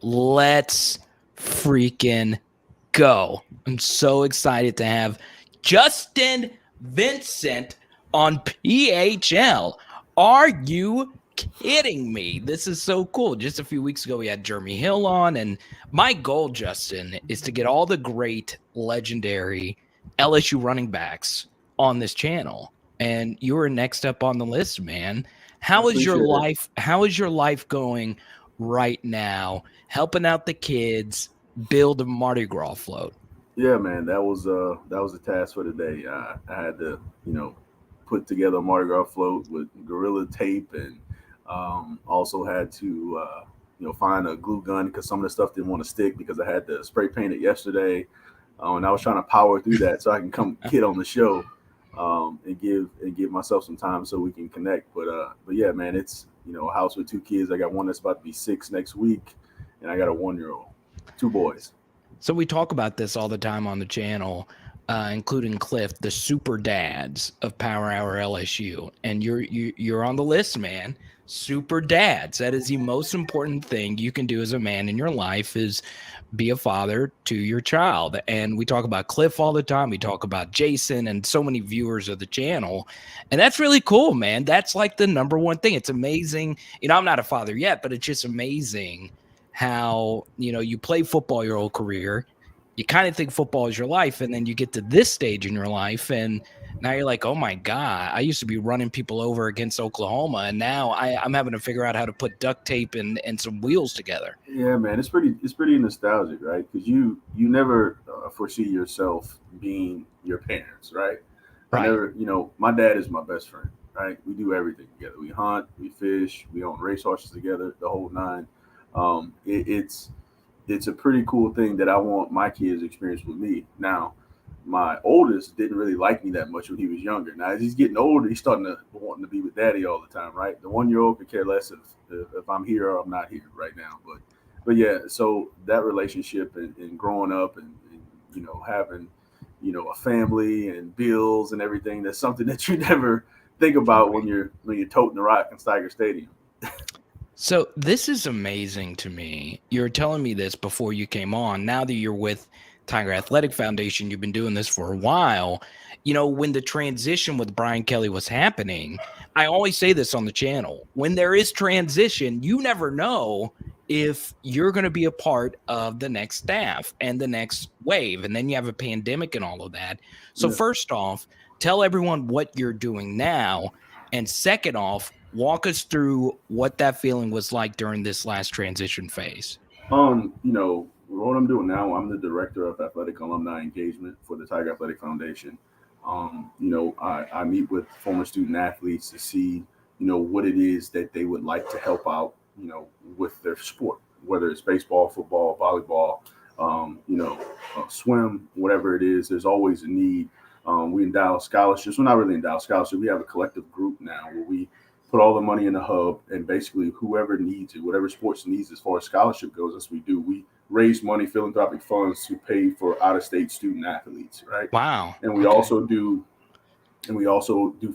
Let's freaking go. I'm so excited to have Justin Vincent on PHL. Are you kidding me? This is so cool. Just a few weeks ago, we had Jeremy Hill on, and my goal, Justin, is to get all the great, legendary LSU running backs on this channel. And you were next up on the list, man. How is your life? How is your life going right now? Helping out the kids build a Mardi Gras float. Yeah, man, that was a task for today. I had to, put together a Mardi Gras float with Gorilla Tape, and also had to, find a glue gun because some of the stuff didn't want to stick because I had to spray paint it yesterday, and I was trying to power through that so I can come kid on the show, and give myself some time so we can connect. But yeah, man, it's a house with two kids. I got one that's about to be 6 next week, and I got a 1-year-old, two boys. So we talk about this all the time on the channel, including Cliff, the super dads of Power Hour LSU, and you're on the list, man. Super dads. That is the most important thing you can do as a man in your life is be a father to your child. And we talk about Cliff all the time. We talk about Jason and so many viewers of the channel. And that's really cool, man. That's like the number one thing. It's amazing. I'm not a father yet, but it's just amazing how, you play football your whole career. You kind of think football is your life, and then you get to this stage in your life, and now you're like, oh my God, I used to be running people over against Oklahoma, and now I'm having to figure out how to put duct tape and some wheels together. Yeah, man, it's pretty nostalgic, right? Because you never foresee yourself being your parents, right? I Right. never, my dad is my best friend, right? We do everything together. We hunt, we fish, we own racehorses together, the whole nine. It's a pretty cool thing that I want my kids to experience with me. Now, my oldest didn't really like me that much when he was younger. Now, as he's getting older, he's starting to wanting to be with daddy all the time, right? The 1-year-old could care less if I'm here or I'm not here right now. But yeah, so that relationship and growing up and having a family and bills and everything, that's something that you never think about when you're toting the rock in Steiger Stadium. So this is amazing to me. You're telling me this before you came on. Now that you're with Tiger Athletic Foundation, you've been doing this for a while. When the transition with Brian Kelly was happening, I always say this on the channel. When there is transition, you never know if you're going to be a part of the next staff and the next wave. And then you have a pandemic and all of that. So first off, tell everyone what you're doing now. And second off, walk us through what that feeling was like during this last transition phase. What I'm doing now, I'm the director of athletic alumni engagement for the Tiger Athletic Foundation. I meet with former student athletes to see, what it is that they would like to help out, with their sport, whether it's baseball, football, volleyball, swim, whatever it is. There's always a need. We endow scholarships. We're not really endow scholarships. We have a collective group now where we put all the money in the hub, and basically whoever needs it, whatever sports needs as far as scholarship goes, that's what we do. We raise money, philanthropic funds to pay for out-of-state student athletes, right? Wow. And we also do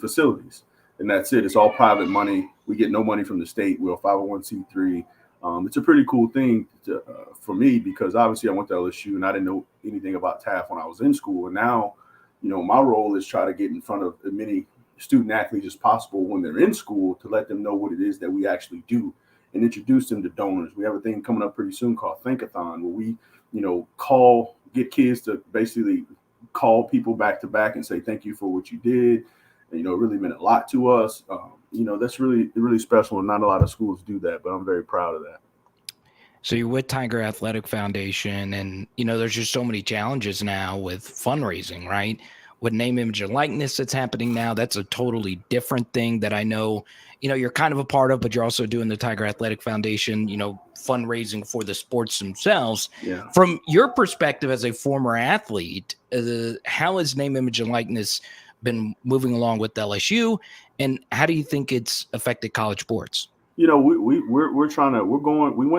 facilities, and that's it. It's all private money. We get no money from the state. We're a 501c3. It's a pretty cool thing for me because obviously I went to LSU and I didn't know anything about TAF when I was in school, and now, my role is try to get in front of as many student athletes as possible when they're in school to let them know what it is that we actually do and introduce them to donors. We have a thing coming up pretty soon called Thankathon, where we, get kids to basically call people back to back and say, thank you for what you did. And, it really meant a lot to us. That's really special. And not a lot of schools do that, but I'm very proud of that. So you're with Tiger Athletic Foundation, and, there's just so many challenges now with fundraising, right? With name, image, and likeness that's happening now, that's a totally different thing that I know, you're kind of a part of, but you're also doing the Tiger Athletic Foundation, fundraising for the sports themselves. Yeah. From your perspective as a former athlete, how has name, image, and likeness been moving along with LSU, and how do you think it's affected college sports? We went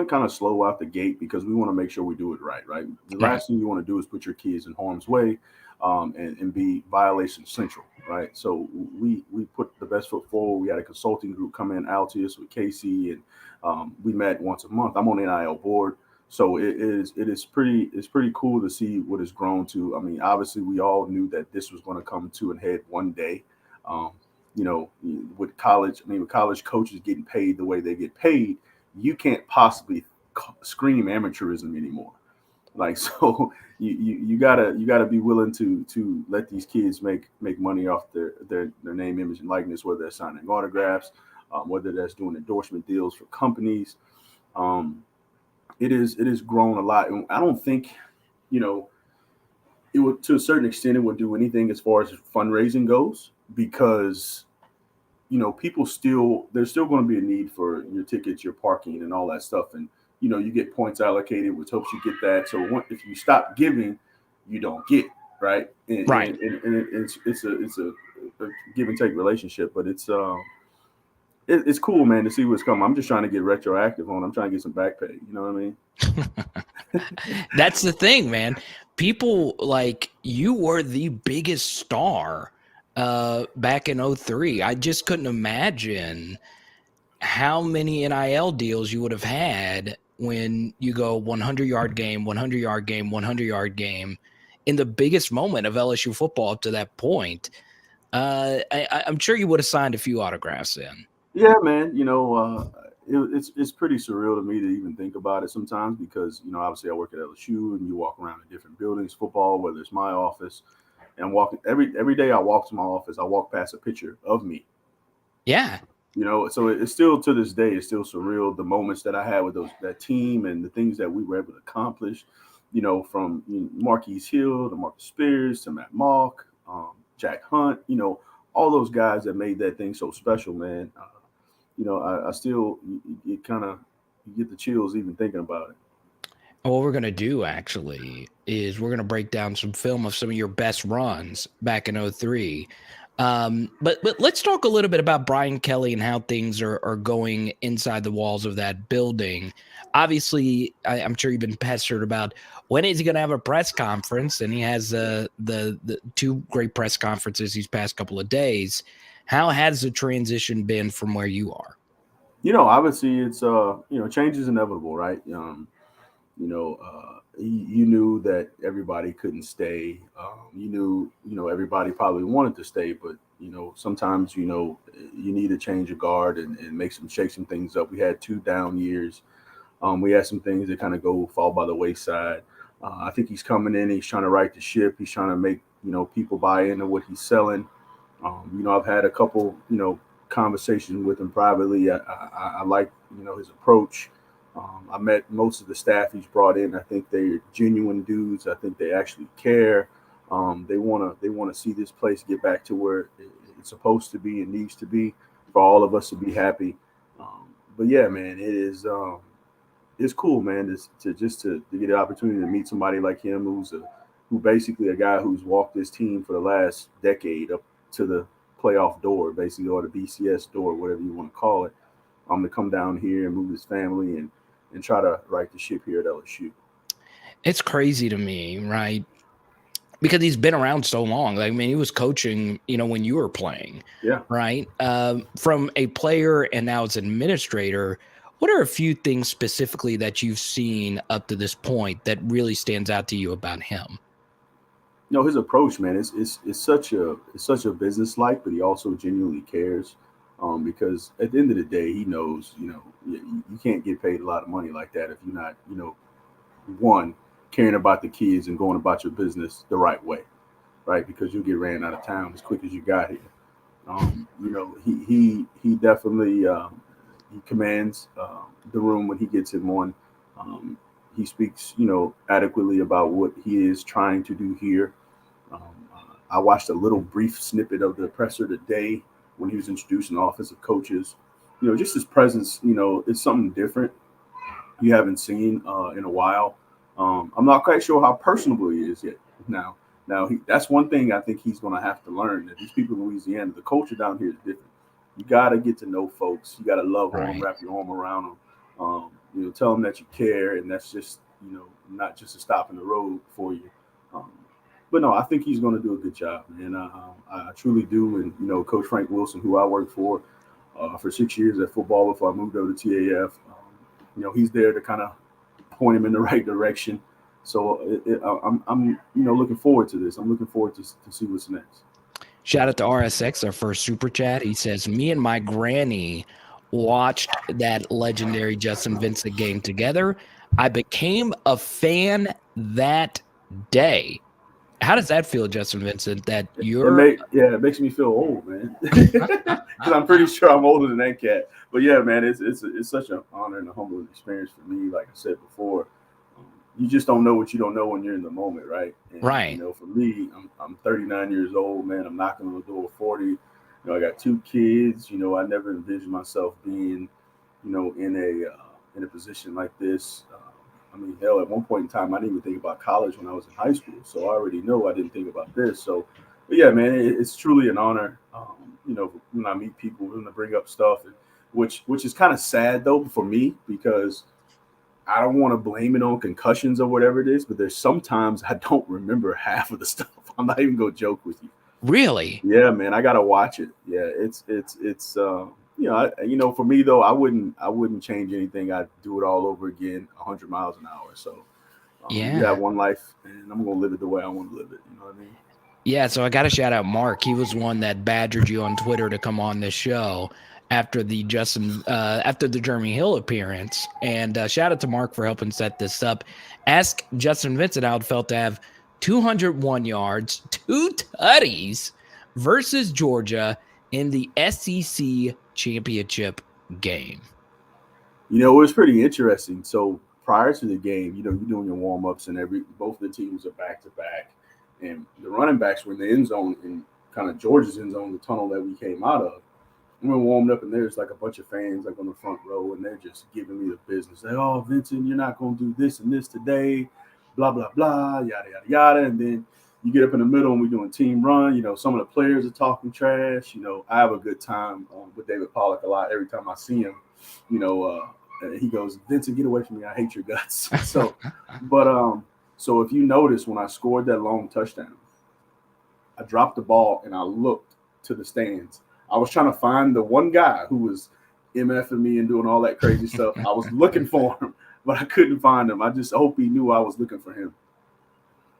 kind of slow out the gate because we want to make sure we do it right. The last thing you want to do is put your kids in harm's way, and be violation central, right? So we put the best foot forward. We had a consulting group come in, Altius with Casey, and we met once a month. I'm on the NIL board, So it's pretty cool to see what it's grown to. I mean, obviously we all knew that this was going to come to a head one day. Um, with college coaches getting paid the way they get paid, you can't possibly scream amateurism anymore. Like, so you gotta be willing to let these kids make money off their name, image, and likeness, whether they're signing autographs, whether that's doing endorsement deals for companies. It is grown a lot, and I don't think, it would, to a certain extent, it would do anything as far as fundraising goes, because people there's still going to be a need for your tickets, your parking, and all that stuff, and you get points allocated, which helps you get that. So if you stop giving, you don't get, right. Right. And it's a give and take relationship, but it's cool, man, to see what's coming. I'm just trying to get retroactive on. I'm trying to get some back pay. You know what I mean? That's the thing, man. People, like, you were the biggest star back in 2003. I just couldn't imagine how many NIL deals you would have had when you go 100-yard game, 100-yard game, 100-yard game in the biggest moment of LSU football up to that point. I'm sure you would have signed a few autographs in. Yeah, man. It's pretty surreal to me to even think about it sometimes, because obviously I work at LSU, and you walk around in different buildings, football, whether it's my office, and I'm walking every day I walk to my office, I walk past a picture of me. Yeah. So it's still, to this day, it's still surreal, the moments that I had with that team and the things that we were able to accomplish. From Marquise Hill to Marcus Spears to Matt Mauck, Jack Hunt. All those guys that made that thing so special, man. I still, you get the chills even thinking about it. What we're going to do, actually, is we're going to break down some film of some of your best runs back in 2003. But let's talk a little bit about Brian Kelly and how things are going inside the walls of that building. Obviously, I'm sure you've been pestered about when is he going to have a press conference, and he has the two great press conferences these past couple of days. How has the transition been from where you are? Obviously it's change is inevitable, right? You knew that everybody couldn't stay. You knew everybody probably wanted to stay, but sometimes you need to change a guard and shake some things up. We had 2 down years. We had some things that kind of fall by the wayside. I think he's coming in. He's trying to right the ship. He's trying to make people buy into what he's selling. I've had a couple conversations with him privately. I like his approach. I met most of the staff he's brought in. I think they're genuine dudes. I think they actually care. They want to see this place get back to where it's supposed to be and needs to be for all of us to be happy. But yeah, man, it's cool, man, to get the opportunity to meet somebody like him, who basically a guy who's walked this team for the last decade up to the playoff door, basically, or the BCS door, whatever you want to call it. To come down here and move his family and try to right the ship here at LSU. It's crazy to me, right? Because he's been around so long. Like, I mean, he was coaching, when you were playing. Yeah. Right. From a player and now as an administrator, what are a few things specifically that you've seen up to this point that really stands out to you about him? His approach, man, it's such a business-like, but he also genuinely cares. Because at the end of the day, he knows, you can't get paid a lot of money like that if you're not, one, caring about the kids and going about your business the right way, right? Because you'll get ran out of town as quick as you got here. He definitely he commands the room when he gets in one. He speaks, adequately about what he is trying to do here. I watched a little brief snippet of the presser today when he was introducing offensive coaches. Just his presence, it's something different you haven't seen in a while. I'm not quite sure how personable he is yet. Now that's one thing I think he's going to have to learn, that these people in Louisiana, the culture down here is different. You got to get to know folks. You got to love them, wrap your arm around them, tell them that you care, and that's just, not just a stop in the road for you. But no, I think he's going to do a good job, and I truly do. And Coach Frank Wilson, who I worked for 6 years at football before I moved over to TAF, he's there to kind of point him in the right direction. So I'm looking forward to this. I'm looking forward to see what's next. Shout out to RSX, our first super chat. He says, me and my granny watched that legendary Justin Vincent game together. I became a fan that day. How does that feel, Justin Vincent, that it makes me feel old, man. Because I'm pretty sure I'm older than that cat. But yeah, man, it's such an honor and a humbling experience for me. Like I said before, you just don't know what you don't know when you're in the moment, right? And, right. For me, I'm 39 years old, man. I'm knocking on the door of 40. I got 2 kids. I never envisioned myself being, in a position like this. Hell, at one point in time, I didn't even think about college when I was in high school. So I already know I didn't think about this. So, but yeah, man, it's truly an honor. When I meet people, when I bring up stuff, which is kind of sad though for me, because I don't want to blame it on concussions or whatever it is, but there's sometimes I don't remember half of the stuff. I'm not even gonna joke with you. Really? Yeah, man, I gotta watch it. Yeah, it's for me though, I wouldn't change anything. I'd do it all over again, 100 miles an hour. So you have one life, and I'm gonna live it the way I want to live it. You know what I mean? Yeah. So I got to shout out Mark. He was one that badgered you on Twitter to come on this show after the Jeremy Hill appearance. And shout out to Mark for helping set this up. Ask Justin Vincent how it felt to have 201 yards, 2 tutties versus Georgia in the SEC championship game. It was pretty interesting. So prior to the game, you're doing your warm-ups, and both the teams are back-to-back. And the running backs were in the end zone, in kind of Georgia's end zone, the tunnel that we came out of. And we're warmed up, and there's like a bunch of fans like on the front row, and they're just giving me the business. Like, oh, Vincent, you're not going to do this and this today, blah, blah, blah, yada, yada, yada. And then you get up in the middle, and we're doing team run. Some of the players are talking trash. I have a good time with David Pollock a lot. Every time I see him, he goes, Vincent, get away from me. I hate your guts. So if you notice, when I scored that long touchdown, I dropped the ball and I looked to the stands. I was trying to find the one guy who was MFing me and doing all that crazy stuff. I was looking for him, but I couldn't find him. I just hope he knew I was looking for him.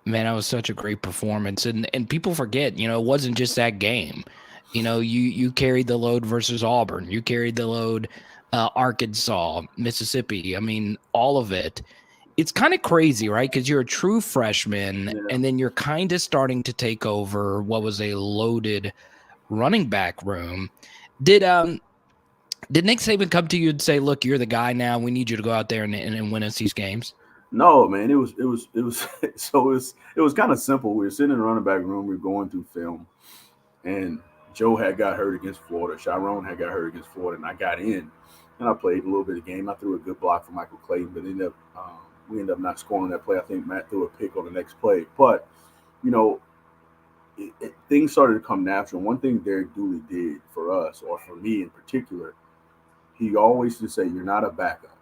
Man, that was such a great performance. And people forget, it wasn't just that game. You carried the load versus Auburn. You carried the load Arkansas, Mississippi. All of it. It's kind of crazy, right? Because you're a true freshman, and then you're kind of starting to take over what was a loaded running back room. Did Nick Saban come to you and say, "Look, you're the guy now. We need you to go out there and win us these games"? No, man. It was kind of simple. We were sitting in the running back room. We were going through film, and Joe had got hurt against Florida. Sharon had got hurt against Florida, and I got in, and I played a little bit of game. I threw a good block for Michael Clayton, but we ended up not scoring that play. I think Matt threw a pick on the next play. But, things started to come natural. One thing Derek Dooley did for us, or for me in particular, he always used to say, you're not a backup.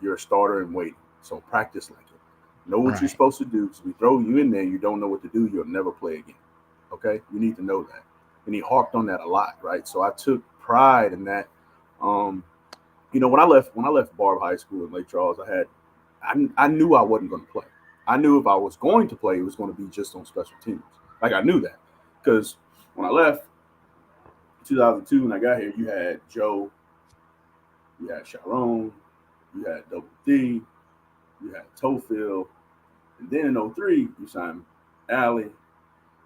You're a starter in waiting. So practice like it. Know what you're supposed to do. Because we throw you in there, you don't know what to do, you'll never play again. Okay? You need to know that. And he harped on that a lot, right? So I took pride in that. When I left Barb High School in Lake Charles, I knew I wasn't going to play. I knew if I was going to play, it was going to be just on special teams. Like, I knew that. Because when I left 2002, when I got here, you had Joe, you had Sharon, you had Double D, you had Tofield, and then in 2003, you signed Allie,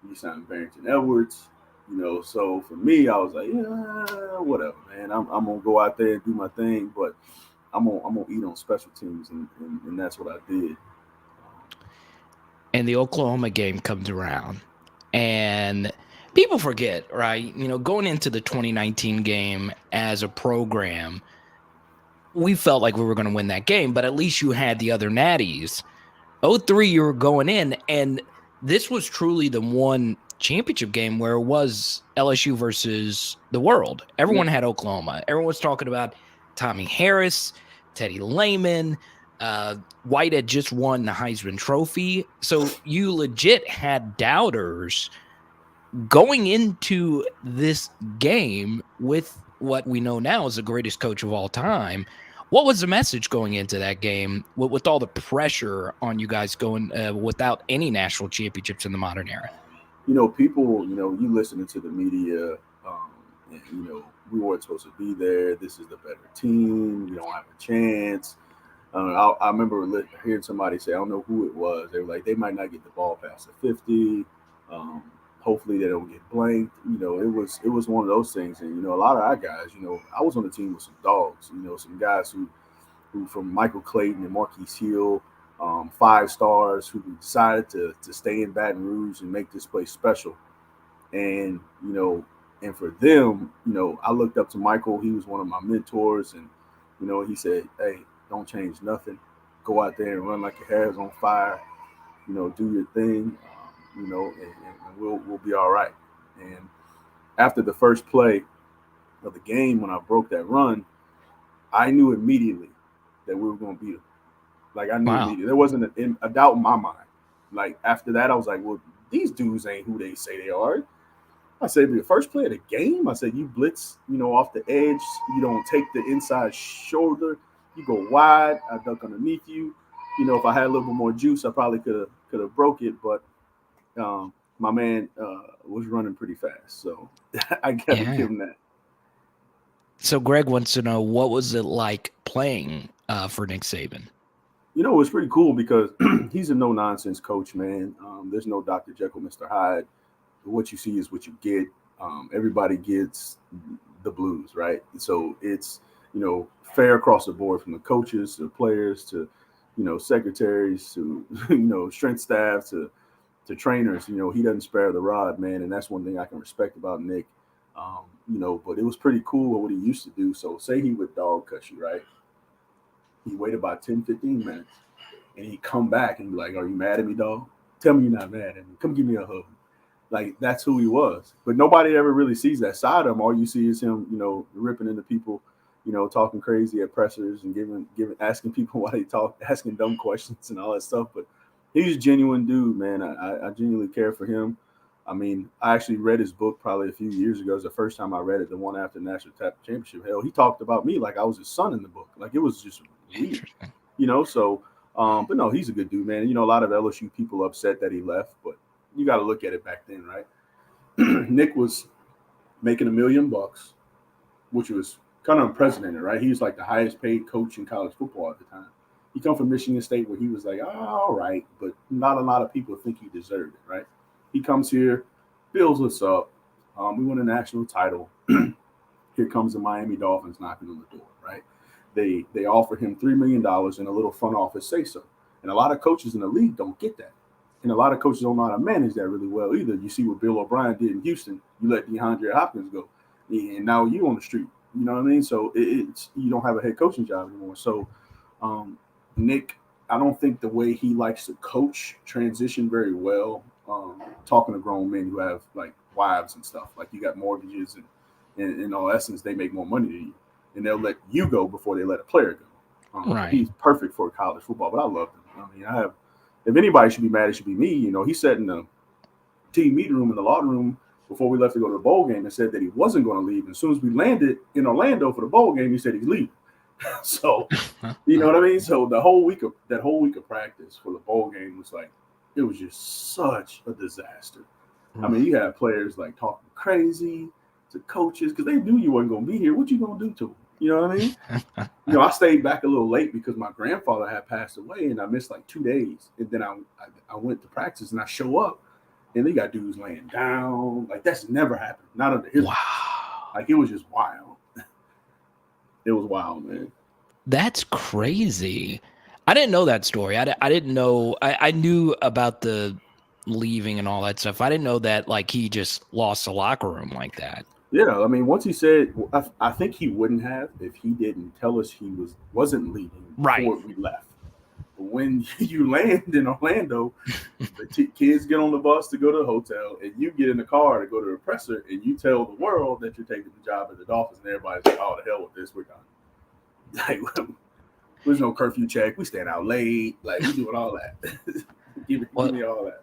you signed Barrington Edwards. So for me, I was like, yeah, whatever, man. I'm gonna go out there and do my thing, but I'm gonna eat on special teams, and that's what I did. And the Oklahoma game comes around, and people forget, right? Going into the 2019 game as a program, we felt like we were going to win that game, but at least you had the other natties. 2003, you were going in, and this was truly the one championship game where it was LSU versus the world. Everyone had Oklahoma. Everyone was talking about Tommy Harris, Teddy Lehman. White had just won the Heisman Trophy. So you legit had doubters going into this game with what we know now is the greatest coach of all time. What was the message going into that game with all the pressure on you guys going without any national championships in the modern era? People, you listening to the media, and, we weren't supposed to be there. This is the better team. We don't have a chance. I remember hearing somebody say, I don't know who it was. They were like, they might not get the ball past the 50. Hopefully they don't get blanked. It was one of those things. And, a lot of our guys, I was on the team with some dogs, some guys who from Michael Clayton and Marquise Hill, 5 stars who decided to stay in Baton Rouge and make this place special. And, and for them, I looked up to Michael. He was one of my mentors. And, he said, hey, don't change nothing. Go out there and run like your hair is on fire. Do your thing, and we'll be all right. And after the first play of the game, when I broke that run, I knew immediately that we were going to beat them. Like, I knew immediately. There wasn't a doubt in my mind. Like, after that, I was like, well, these dudes ain't who they say they are. I said, the first play of the game, I said, you blitz, off the edge. You don't take the inside shoulder. You go wide. I duck underneath you. If I had a little bit more juice, I probably could have broke it. But my man was running pretty fast. So I got to give him that. So Greg wants to know, what was it like playing for Nick Saban? It was pretty cool because he's a no-nonsense coach, man. There's no Dr. Jekyll, Mr. Hyde. What you see is what you get. Everybody gets the blues, right? So it's, fair across the board, from the coaches to the players to, secretaries to, strength staff to trainers. He doesn't spare the rod, man. And that's one thing I can respect about Nick. But it was pretty cool what he used to do. So say he would dog cuss you, right? He'd wait about 10, 15 minutes and he'd come back and be like, are you mad at me, dog? Tell me you're not mad at me. Come give me a hug. Like, that's who he was. But nobody ever really sees that side of him. All you see is him, ripping into people, talking crazy at pressers and asking people why they talk, asking dumb questions and all that stuff. But he's a genuine dude, man. I genuinely care for him. I mean, I actually read his book probably a few years ago. It was the first time I read it, the one after the National TAF Championship. Hell, he talked about me like I was his son in the book. Like, it was just weird, so, but no, he's a good dude, man. A lot of LSU people upset that he left, but you got to look at it back then, right? Nick was making $1 million, which was kind of unprecedented, right? He was like the highest paid coach in college football at the time. He come from Michigan State, where he was like, all right, but not a lot of people think he deserved it, right? He comes here, builds us up. We win a national title. Here comes the Miami Dolphins knocking on the door, right? They offer him $3 million and a little front office say so. And a lot of coaches in the league don't get that. And a lot of coaches don't know how to manage that really well either. You see what Bill O'Brien did in Houston. You let DeAndre Hopkins go, and now you on the street. You know what I mean? So it's you don't have a head coaching job anymore. So Nick, I don't think the way he likes to coach transition very well. Talking to grown men who have like wives and stuff, like you got mortgages, and in all essence, they make more money than you, and they'll let you go before they let a player go. Right. He's perfect for college football, but I love him. I mean, if anybody should be mad, it should be me. He sat in the team meeting room in the locker room before we left to go to the bowl game and said that he wasn't going to leave. And as soon as we landed in Orlando for the bowl game, he said he's leaving. So, you know what I mean? So that whole week of practice for the bowl game was like, it was just such a disaster. I mean, you had players like talking crazy to coaches because they knew you wasn't going to be here. What you going to do to them? You know what I mean? I stayed back a little late because my grandfather had passed away and I missed like 2 days. And then I went to practice and I show up and they got dudes laying down. Like, that's never happened. Not under his. Wow. Like, it was just wild. It was wild, man. That's crazy. I didn't know that story. I didn't know. I knew about the leaving and all that stuff. I didn't know that, like, he just lost the locker room like that. Yeah, I mean, once he said, I think he wouldn't have if he didn't tell us he wasn't leaving before we left. But when you land in Orlando, the kids get on the bus to go to the hotel, and you get in the car to go to the presser, and you tell the world that you're taking the job at the Dolphins, and everybody's like, "Oh, the hell with this, we're done." Like, there's no curfew check. We staying out late. Like, we doing all that. give me all that.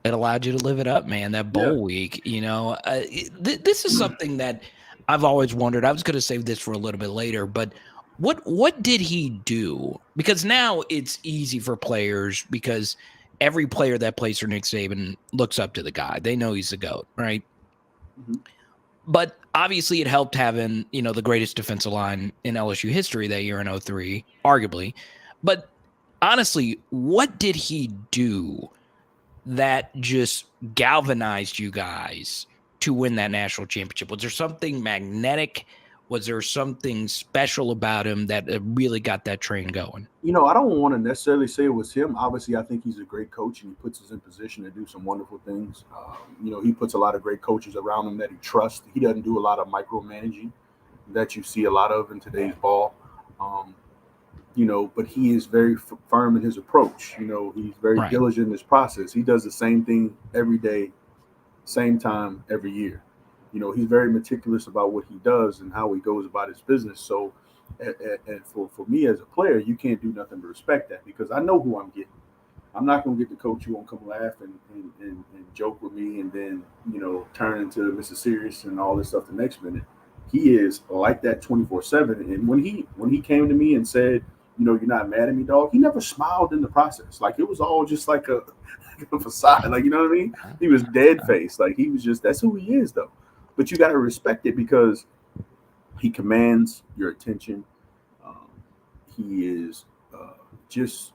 It allowed you to live it up, man. That bowl week, this is something that I've always wondered. I was going to save this for a little bit later, but What did he do? Because now it's easy for players because every player that plays for Nick Saban looks up to the guy. They know he's the GOAT, right? Mm-hmm. But obviously it helped having, the greatest defensive line in LSU history that year in 2003, arguably. But honestly, what did he do that just galvanized you guys to win that national championship? Was there something magnetic? Was there something special about him that really got that train going? I don't want to necessarily say it was him. Obviously, I think he's a great coach and he puts us in position to do some wonderful things. He puts a lot of great coaches around him that he trusts. He doesn't do a lot of micromanaging that you see a lot of in today's ball. But he is very firm in his approach. He's very Right. diligent in his process. He does the same thing every day, same time every year. He's very meticulous about what he does and how he goes about his business. So, and for me as a player, you can't do nothing but respect that because I know who I'm getting. I'm not going to get the coach who won't come laugh and joke with me and then, turn into Mr. Serious and all this stuff the next minute. He is like that 24/7. And when he came to me and said, you're not mad at me, dog, he never smiled in the process. Like it was all just like a facade. Like, you know what I mean? He was dead faced. Like he was just, that's who he is though. But you got to respect it because he commands your attention. He is just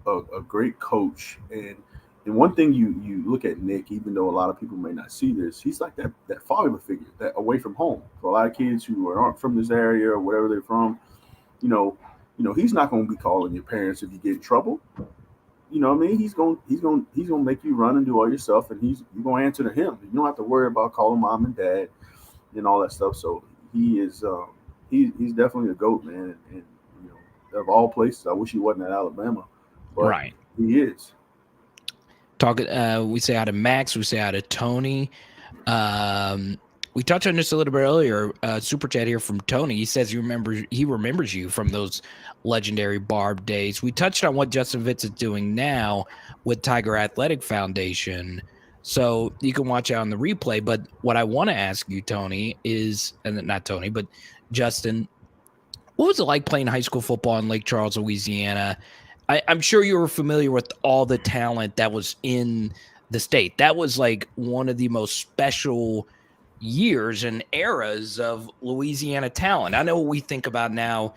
a great coach. And one thing you look at Nick, even though a lot of people may not see this, he's like that father figure that away from home. For a lot of kids who aren't from this area or wherever they're from, he's not going to be calling your parents if you get in trouble. You know what I mean? He's gonna make you run and do all your stuff, and you're gonna answer to him. You don't have to worry about calling mom and dad and all that stuff. So he is he's definitely a GOAT, man. And of all places, I wish he wasn't at Alabama, but Right. he is. We say out of Max, we say out of Tony. We touched on this a little bit earlier. Super chat here from Tony. He says he remembers you from those legendary Barb days. We touched on what Justin Fitz is doing now with Tiger Athletic Foundation. So you can watch it on the replay. But what I want to ask you, Tony, is, and not Tony, but Justin, what was it like playing high school football in Lake Charles, Louisiana? I'm sure you were familiar with all the talent that was in the state. That was like one of the most special years and eras of Louisiana talent. I know what we think about now,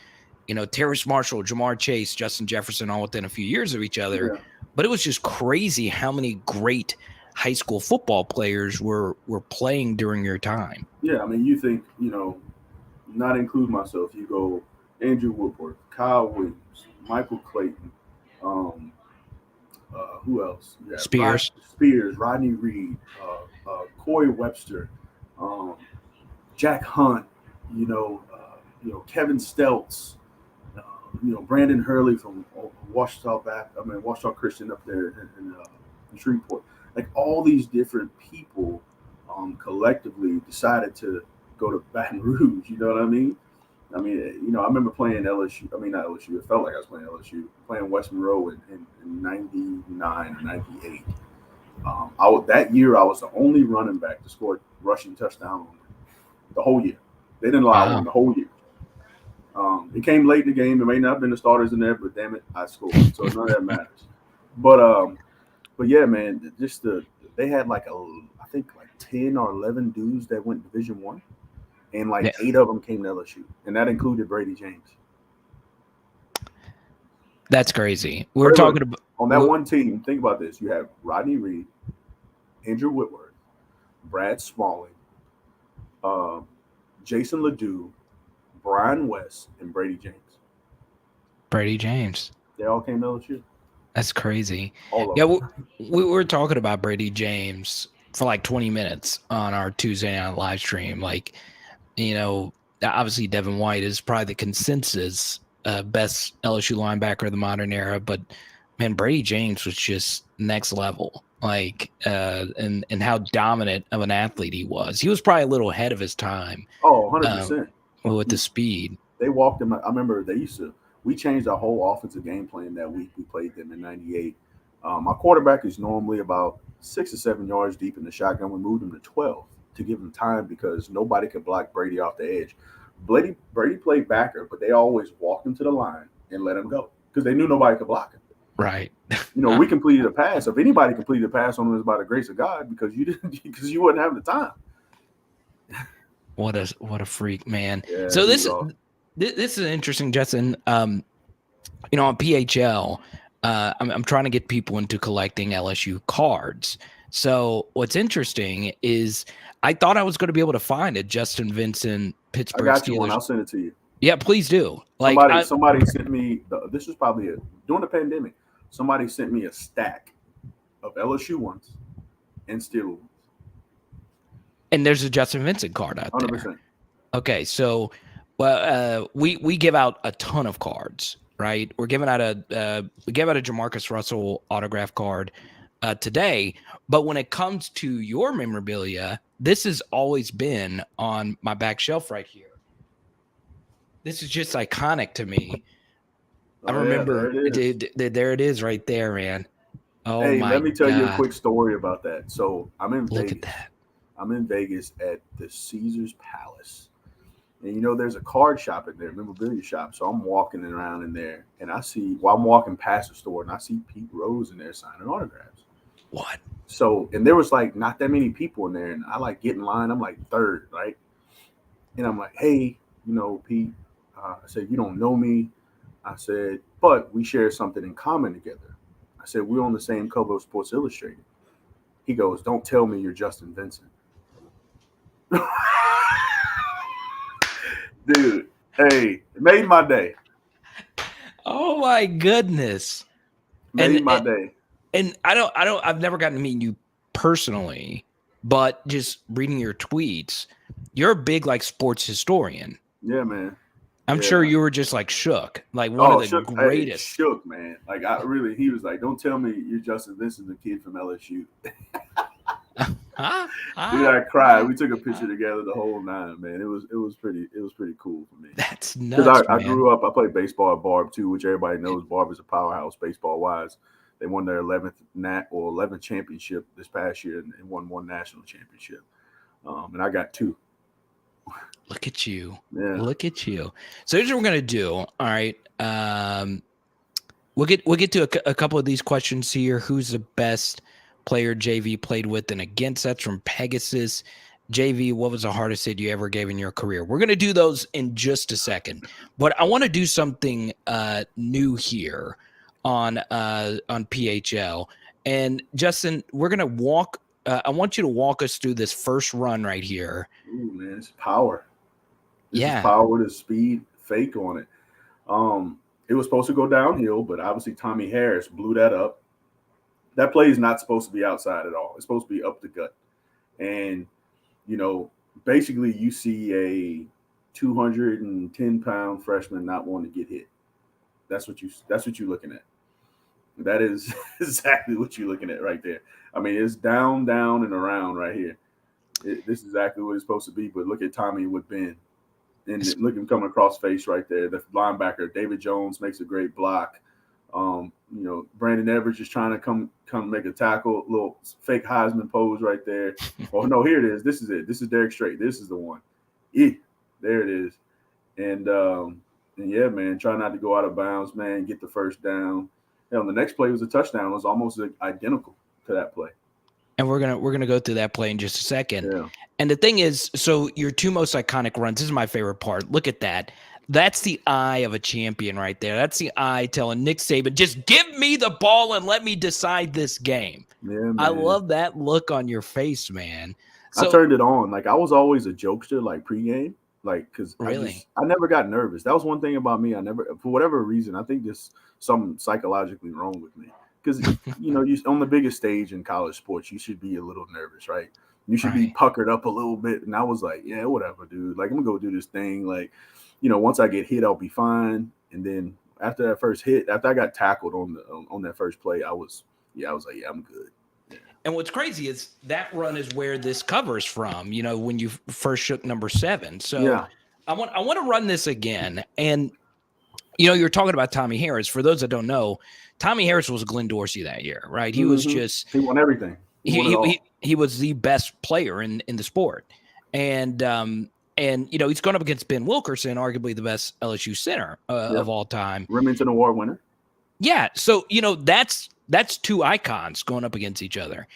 Terrace Marshall, Jamar Chase, Justin Jefferson, all within a few years of each other. Yeah. But it was just crazy how many great high school football players were playing during your time. Yeah, I mean, you think, not include myself, you go Andrew Woodward, Kyle Williams, Michael Clayton, who else? Yeah, Spears, Rodney Reed, Corey Webster, Jack Hunt, Kevin Stelz, Brandon Hurley from Washita Christian up there in Shreveport. Like all these different people collectively decided to go to Baton Rouge. You know what I mean? I remember playing LSU. I mean, not LSU. It felt like I was playing LSU, playing West Monroe in 99 or 98. That year, I was the only running back to score rushing touchdown the whole year. They didn't allow one the whole year. It came late in the game. It may not have been the starters in there, but damn it, I scored. So none of that matters. But yeah, man, they had I think 10 or 11 dudes that went Division I. And 8 of them came to LSU, and that included Brady James. That's crazy. We're talking about on that one team. Think about this: you have Rodney Reed, Andrew Whitworth, Brad Smalling, Jason Ledoux, Brian West, and Brady James. Brady James. They all came to LSU. That's crazy. Yeah, we were talking about Brady James for 20 minutes on our Tuesday night live stream. Obviously Devin White is probably the consensus best LSU linebacker of the modern era, but man, Brady James was just next level. And how dominant of an athlete he was. He was probably a little ahead of his time. Oh, 100%. With the speed. They walked him. I remember we changed our whole offensive game plan that week. We played them in 98. My quarterback is normally about 6 or 7 yards deep in the shotgun. We moved him to 12 to give him time because nobody could block Brady off the edge. Brady played backer, but they always walked him to the line and let him go because they knew nobody could block him. Right. We completed a pass. If anybody completed a pass on him, it was by the grace of God because you wouldn't have the time. What a freak, man. Yeah, So this is interesting, Justin. On PHL, I'm trying to get people into collecting LSU cards. So what's interesting is I thought I was going to be able to find a Justin Vincent Pittsburgh Steelers. I got you one. I'll send it to you. Yeah, please do. Somebody sent me. This was probably during the pandemic. Somebody sent me a stack of LSU ones and Steelers ones. And there's a Justin Vincent card out 100%. there. Okay, so we give out a ton of cards, right? We gave out a Jamarcus Russell autograph card today, but when it comes to your memorabilia, this has always been on my back shelf right here. This is just iconic to me. I remember there it is right there, man. Oh, hey, let me tell you a quick story about that. So I'm in Vegas. Look at that. I'm in Vegas at the Caesars Palace. And, there's a card shop in there, memorabilia shop. So I'm walking around in there, and I see, I'm walking past the store, and I see Pete Rose in there signing autographs. What? So, and there was, not that many people in there, and I, get in line. I'm, third, right? And I'm like, hey, Pete, I said, you don't know me. I said, but we share something in common together. I said, we're on the same cover of Sports Illustrated. He goes, don't tell me you're Justin Vincent. Dude, hey, it made my day. Oh my goodness. Made my day. And I've never gotten to meet you personally, but just reading your tweets, you're a big sports historian. Yeah, man. I'm sure you were just shook, one of the greatest. Shook, man. He was like, don't tell me you're Justin Vincent, the kid from LSU. I cried. We took a picture together the whole nine, man. It was pretty cool for me. That's nuts. I grew up, I played baseball at Barb too, which everybody knows Barb is a powerhouse baseball wise. They won their 11th championship this past year and won one national championship. And I got 2. Look at you. Yeah. Look at you. So here's what we're gonna do. All right. We'll get to a couple of these questions here. Who's the best player JV played with and against? That's from Pegasus. JV, what was the hardest hit you ever gave in your career? We're gonna do those in just a second, but I want to do something new here on PHL. And Justin, we're gonna walk. I want you to walk us through this first run right here. Ooh, man, it's power. This is power to speed fake on it. It was supposed to go downhill, but obviously Tommy Harris blew that up. That play is not supposed to be outside at all. It's supposed to be up the gut. And, basically you see a 210-pound freshman not wanting to get hit. That's what you're looking at. That is exactly what you're looking at right there. I mean, it's down, and around right here. This is exactly what it's supposed to be. But look at Tommy with Ben. And look at him coming across face right there. The linebacker, David Jones, makes a great block. Brandon Everett just trying to come make a tackle. Little fake Heisman pose right there. Oh, no, here it is. This is it. This is Derek Strait. This is the one. There it is. And yeah, man, try not to go out of bounds, man. Get the first down. The next play was a touchdown. It was almost identical to that play. And we're gonna go through that play in just a second. Yeah. And the thing is, so your 2 most iconic runs, this is my favorite part. Look at that. That's the eye of a champion right there. That's the eye telling Nick Saban, just give me the ball and let me decide this game. Yeah, man. I love that look on your face, man. So, I turned it on. I was always a jokester, pregame. Because really? I never got nervous. That was one thing about me. I never, for whatever reason, I think there's something psychologically wrong with me. Because, you on the biggest stage in college sports, you should be a little nervous, right? You should be puckered up a little bit. And I was like, yeah, whatever, dude. I'm going to go do this thing. Once I get hit, I'll be fine. And then after that first hit, after I got tackled on that first play, I was like, yeah, I'm good. Yeah. And what's crazy is that run is where this covers from, when you first shook number 7. So yeah. I want to run this again. And, you're talking about Tommy Harris. For those that don't know, Tommy Harris was Glenn Dorsey that year, right? He was just – he won everything. He was the best player in the sport. And And, he's going up against Ben Wilkerson, arguably the best LSU center of all time. Remington Award winner. Yeah. So, that's two icons going up against each other.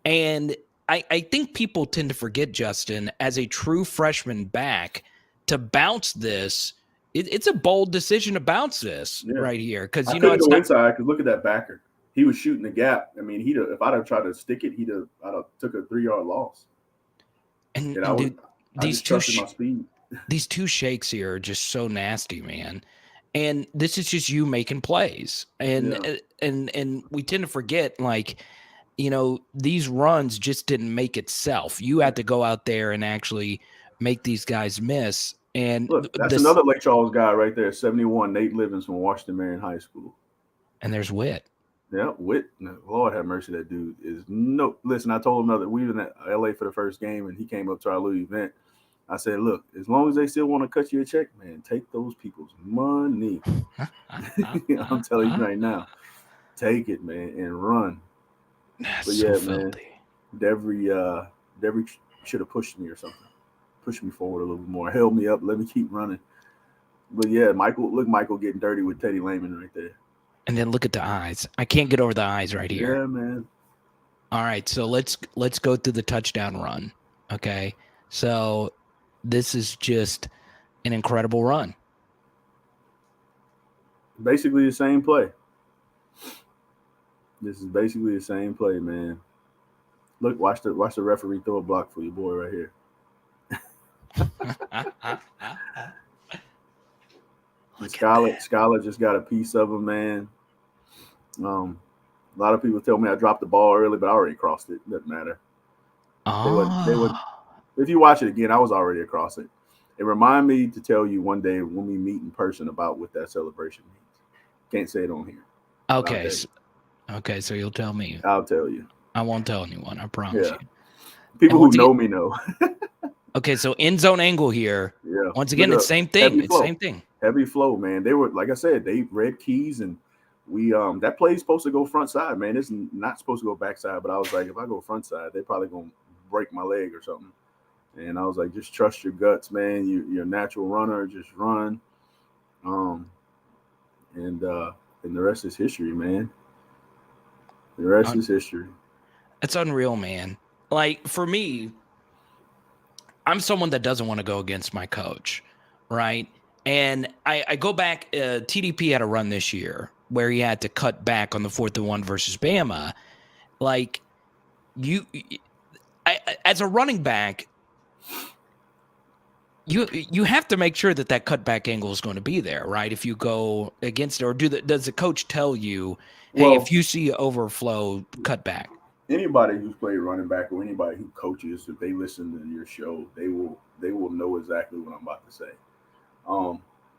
And I think people tend to forget, Justin, as a true freshman back, to bounce this. It's a bold decision to bounce this right here. Because, I couldn't go inside because look at that backer. He was shooting the gap. I mean, if I'd have tried to stick it, I'd have took a 3-yard loss. And dude, these two shakes here are just so nasty, man. And this is just you making plays. And we tend to forget, these runs just didn't make itself. You had to go out there and actually make these guys miss. And look, that's another Lake Charles guy right there, 71, Nate Livens from Washington Marion High School. And there's Witt. Yeah, Witt. Lord have mercy, that dude is no. Listen, I told him that we were in LA for the first game, and he came up to our little event. I said, look, as long as they still want to cut you a check, man, take those people's money. I'm telling you right now, take it, man, and run. That's but yeah, so man, Devry should have pushed me or something. Pushed me forward a little bit more, held me up, let me keep running. But yeah, Michael getting dirty with Teddy Lehman right there. And then look at the eyes. I can't get over the eyes right here. Yeah, man. All right, so let's go through the touchdown run. Okay, so this is just an incredible run. Basically the same play. This is basically the same play, man. Look, watch the referee throw a block for your boy right here. Scholar just got a piece of him, man. A lot of people tell me I dropped the ball early, but I already crossed it. Doesn't matter. They would. If you watch it again, I was already across it. It reminded me to tell you one day when we meet in person about what that celebration means. Can't say it on here. Okay, so you'll tell me. I'll tell you. I won't tell anyone. I promise you. People who know me know. Okay, so end zone angle here. Yeah. Once again, it's same thing. It's same thing. Heavy flow, man. They were, like I said, they read keys, and we that play is supposed to go front side, man. It's not supposed to go back side. But I was like, if I go front side, they're probably gonna break my leg or something. And I was like, just trust your guts, man. You're a natural runner. Just run. And the rest is history, man. The rest is history. It's unreal, man. Like, for me, I'm someone that doesn't want to go against my coach, right? And I go back, TDP had a run this year where he had to cut back on the 4th and 1 versus Bama. Like, as a running back, you have to make sure that cutback angle is going to be there, right? If you go against it, or does the coach tell you, hey, if you see overflow, cut back? Anybody who's played running back or anybody who coaches, if they listen to your show, they will know exactly what I'm about to say.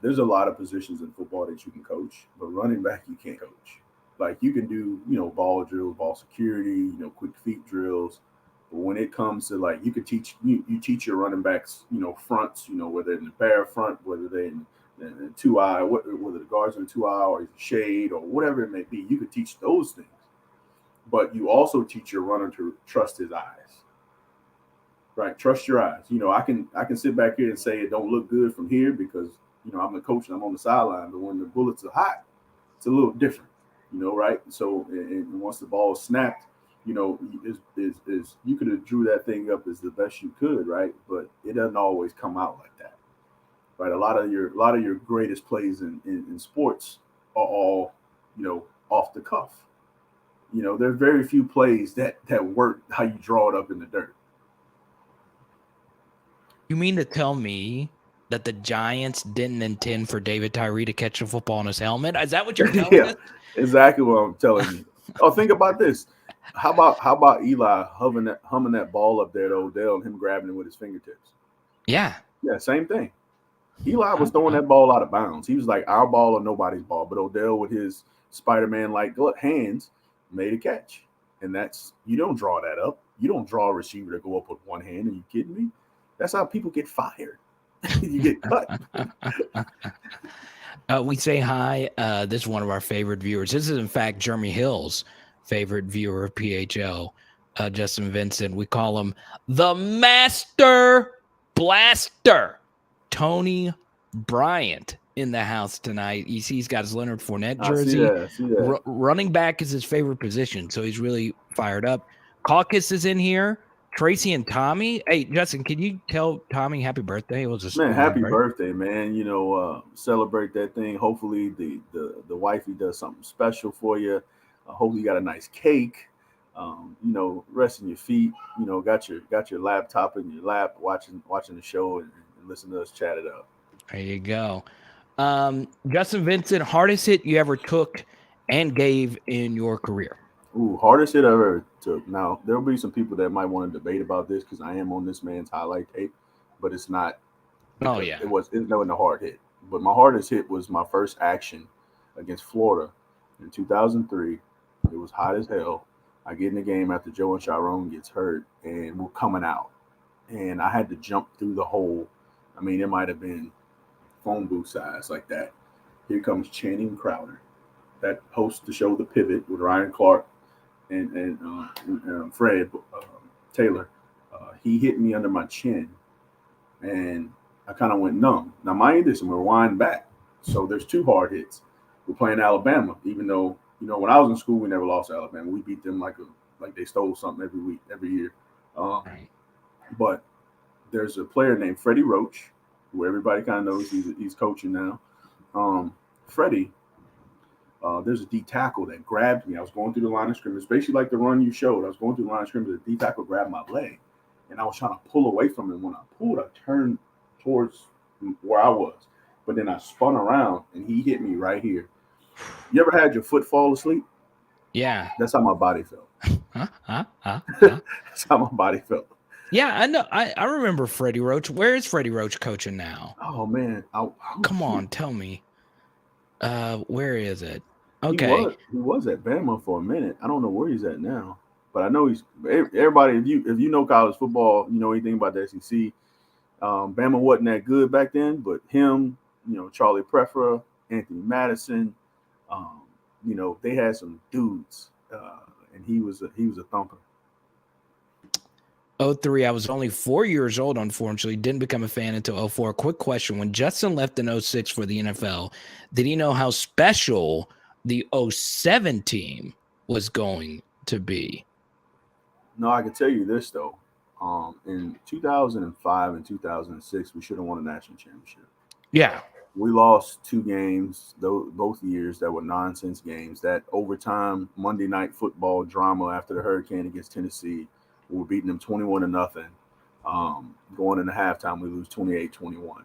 There's a lot of positions in football that you can coach, but running back you can't coach. Like, you can do, ball drills, ball security, quick feet drills. But when it comes to, like, you could teach you teach your running backs, fronts, whether in the bare front, whether they're in 2-eye, whether the guards in 2-eye or shade or whatever it may be, you could teach those things. But you also teach your runner to trust his eyes, right? Trust your eyes. I can sit back here and say it don't look good from here because, I'm the coach and I'm on the sideline. But when the bullets are hot, it's a little different, right? So, and once the ball is snapped, is you could have drew that thing up as the best you could, right? But it doesn't always come out like that, right? A lot of your greatest plays in sports are all, off the cuff. There's very few plays that work how you draw it up in the dirt. You mean to tell me that the Giants didn't intend for David Tyree to catch the football on his helmet? Is that what you're telling us? Exactly what I'm telling you. Oh, think about this. How about Eli humming that ball up there to Odell and him grabbing it with his fingertips? Yeah. Yeah, same thing. Eli was throwing that ball out of bounds. He was like, our ball or nobody's ball. But Odell, with his Spider-Man-like hands, made a catch. And you don't draw that up. You don't draw a receiver to go up with one hand. Are you kidding me? That's how people get fired. You get cut. We say hi. This is one of our favorite viewers. This is, in fact, Jeremy Hill's favorite viewer of PHL, Justin Vincent. We call him the Master Blaster, Tony Bryant in the house tonight. You see he's got his Leonard Fournette jersey. I see that. Running back is his favorite position, so he's really fired up. Caucus is in here. Tracy and Tommy. Hey, Justin, can you tell Tommy happy birthday? It was Man, happy birthday, man. Celebrate that thing. Hopefully the wifey does something special for you. Hopefully you got a nice cake. Resting your feet. Got your laptop in your lap, watching the show and listen to us chat it up. There you go. Justin Vincent, hardest hit you ever took and gave in your career? Ooh, hardest hit I ever took. Now, there'll be some people that might want to debate about this because I am on this man's highlight tape, but it's not. Oh, yeah. It wasn't a hard hit. But my hardest hit was my first action against Florida in 2003. It was hot as hell. I get in the game after Joe and Sharon gets hurt, and we're coming out. And I had to jump through the hole. I mean, it might have been phone booth size like that. Here comes Channing Crowder, that hosts the show The Pivot with Ryan Clark and Fred Taylor. He hit me under my chin, and I kind of went numb. Now, mind this, and we're winding back. So there's two hard hits. We're playing Alabama, even though, when I was in school, we never lost Alabama. We beat them like they stole something every year. Right. But there's a player named Freddie Roach, who everybody kind of knows. He's coaching now. Freddie, there's a D tackle that grabbed me. I was going through the line of scrimmage, basically like the run you showed. I was going through the line of scrimmage. The D tackle grabbed my leg, and I was trying to pull away from him. When I pulled, I turned towards where I was, but then I spun around, and he hit me right here. You ever had your foot fall asleep? Yeah. That's how my body felt. That's how my body felt. Yeah, I know. I remember Freddie Roach. Where is Freddie Roach coaching now? Oh, man. Come on, tell me. Where is it? Okay. He was at Bama for a minute. I don't know where he's at now, but I know he's everybody. If you know college football, you know anything about the SEC. Bama wasn't that good back then, but him, Charlie Prefera, Anthony Madison, they had some dudes, and he was a thumper. 03, I was only 4 years old, unfortunately. Didn't become a fan until 04. Quick question. When Justin left in 06 for the NFL, did he know how special the 07 team was going to be? No, I can tell you this, though. In 2005 and 2006, we should have won a national championship. Yeah. We lost 2 games, both years that were nonsense games. That overtime Monday night football drama after the hurricane against Tennessee. We're beating them 21-0. Going into halftime, we lose 28-21.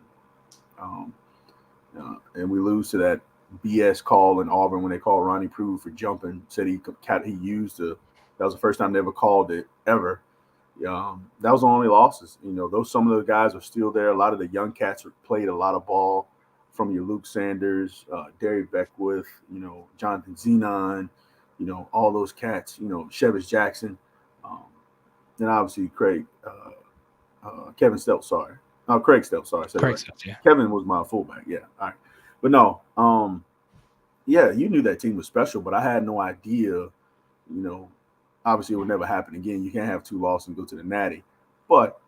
And we lose to that BS call in Auburn when they called Ronnie Prue for jumping. Said he used that was the first time they ever called it ever. That was the only losses. Some of those guys are still there. A lot of the young cats played a lot of ball, from your Luke Sanders, Derry Beckwith, Jonathan Zenon, all those cats. Shevis Jackson. And obviously Craig Stelz, sorry. No, Craig Stelz, sorry. Craig Stelz, yeah. Kevin was my fullback, yeah. All right. But no, you knew that team was special, but I had no idea, obviously it would never happen again. You can't have 2 losses and go to the Natty. But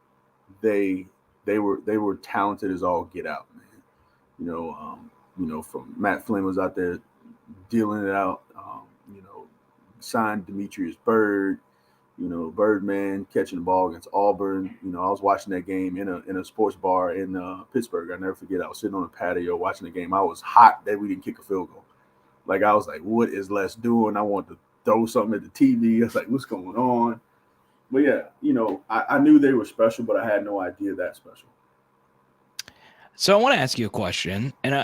they were talented as all get out, man. From Matt Flynn was out there dealing it out, signed Demetrius Byrd. Birdman catching the ball against Auburn. I was watching that game in a sports bar in Pittsburgh. I'll never forget. I was sitting on a patio watching the game. I was hot that we didn't kick a field goal. Like, I was like, what is Les doing? I wanted to throw something at the TV. I was like, what's going on? But yeah, I knew they were special, but I had no idea that special. So I want to ask you a question, and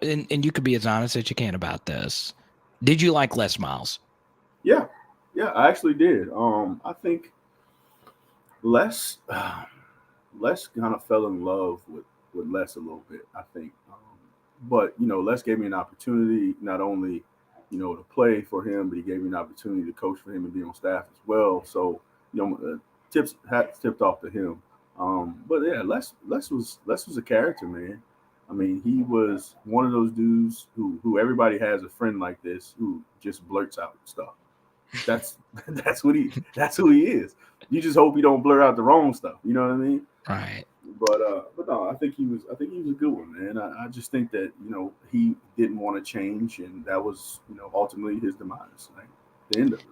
and you could be as honest as you can about this. Did you like Les Miles? Yeah. Yeah, I actually did. I think Les kind of fell in love with Les a little bit, I think. But Les gave me an opportunity not only, to play for him, but he gave me an opportunity to coach for him and be on staff as well. So, hats tipped off to him. But yeah, Les was a character, man. I mean, he was one of those dudes who everybody has a friend like this who just blurts out stuff. That's who he is. You just hope he don't blur out the wrong stuff. You know what I mean? Right. But no, I think he was a good one, man. I just think that he didn't want to change, and that was ultimately his demise, like the end of it.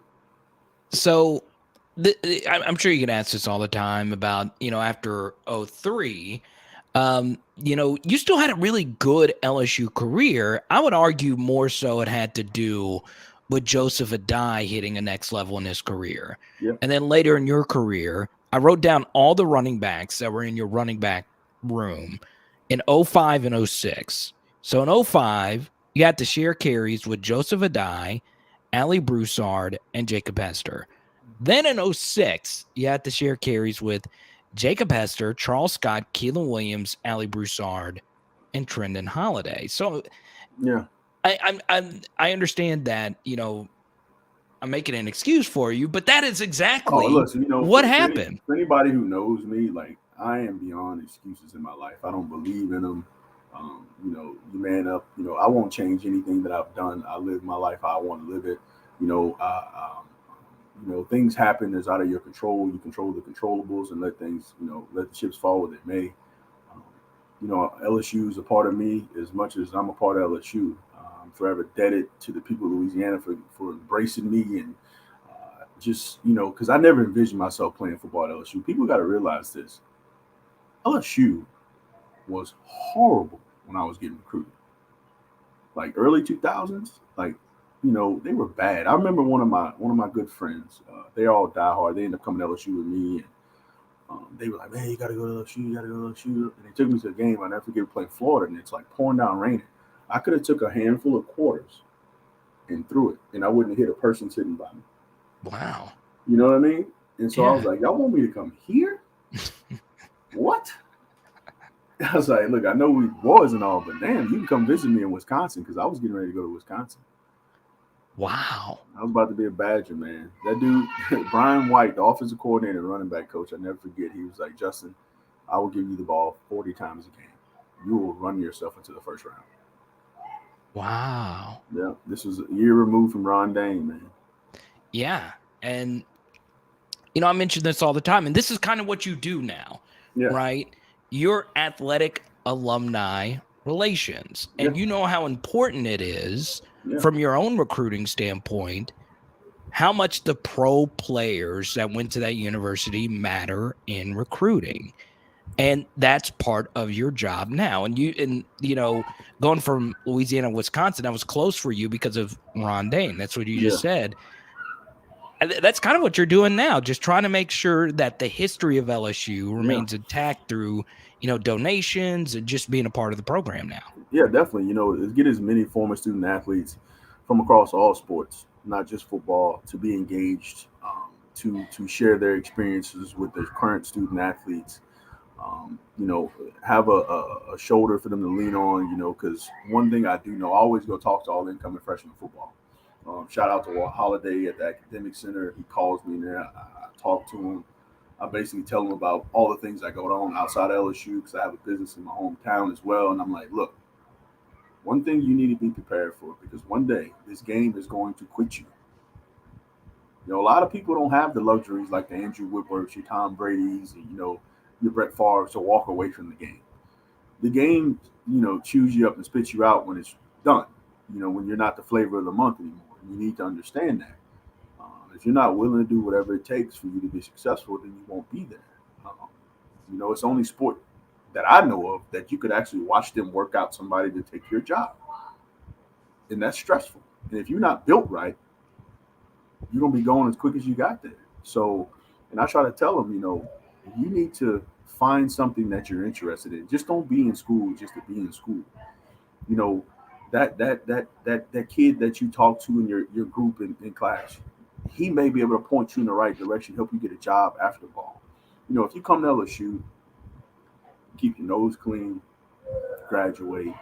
So I'm sure you get asked this all the time about after 03. You still had a really good LSU career. I would argue more so it had to do with Joseph Adai hitting a next level in his career. Yeah. And then later in your career, I wrote down all the running backs that were in your running back room in 05 and 06. So in 05, you had to share carries with Joseph Adai, Ali Broussard, and Jacob Hester. Then in 06, you had to share carries with Jacob Hester, Charles Scott, Keelan Williams, Ali Broussard, and Trendon Holiday. So yeah, I understand that, I'm making an excuse for you, but that is exactly what happened. For anybody who knows me, like, I am beyond excuses in my life. I don't believe in them. You man up. I won't change anything that I've done. I live my life how I want to live it. Things happen that's out of your control. You control the controllables and let things, let the chips fall where they may. LSU is a part of me as much as I'm a part of LSU. I'm forever indebted to the people of Louisiana for embracing me and just, because I never envisioned myself playing football at LSU. People got to realize this. LSU was horrible when I was getting recruited. Like early 2000s, like, they were bad. I remember one of my good friends. They all diehard. They ended up coming to LSU with me, and they were like, "Man, you gotta go to LSU. You gotta go to LSU." And they took me to a game. I never forget playing Florida, and it's like pouring down raining. I could have took a handful of quarters and threw it, and I wouldn't have hit a person sitting by me. Wow. You know what I mean? And so I was like, "Y'all want me to come here? What?" I was like, "Look, I know we boys and all, but damn, you can come visit me in Wisconsin," because I was getting ready to go to Wisconsin. Wow. I was about to be a Badger, man. That dude, Brian White, the offensive coordinator, running back coach, I never forget. He was like, "Justin, I will give you the ball 40 times a game. You will run yourself into the first round." Wow. Yeah, this was a year removed from Ron Dane, man. Yeah. And, I mention this all the time, and this is kind of what you do now, right? Your athletic alumni relations. And you know how important it is from your own recruiting standpoint, how much the pro players that went to that university matter in recruiting. And that's part of your job now. And going from Louisiana, Wisconsin, that was close for you because of Ron Dane. That's what you just said. And that's kind of what you're doing now, just trying to make sure that the history of LSU remains intact through, donations and just being a part of the program now. Yeah, definitely. Get as many former student athletes from across all sports, not just football, to be engaged, to share their experiences with their current student athletes. Have a shoulder for them to lean on, because one thing I do know, I always go talk to all incoming freshmen football. Shout out to Holiday at the Academic Center. He calls me there. I talk to him. I basically tell him about all the things that go on outside of LSU, because I have a business in my hometown as well. And I'm like, look, one thing you need to be prepared for, because one day this game is going to quit you. A lot of people don't have the luxuries like the Andrew Whitworths, your Tom Brady's, and, your Brett Favre to walk away from the game. The game, chews you up and spits you out when it's done, when you're not the flavor of the month anymore. You need to understand that. If you're not willing to do whatever it takes for you to be successful, then you won't be there. It's only sport that I know of that you could actually watch them work out somebody to take your job. And that's stressful. And if you're not built right, you're going to be going as quick as you got there. So, and I try to tell them, you need to find something that you're interested in. Just don't be in school just to be in school. That kid that you talk to in your group in class, he may be able to point you in the right direction, help you get a job after the ball. If you come to LSU, keep your nose clean, graduate,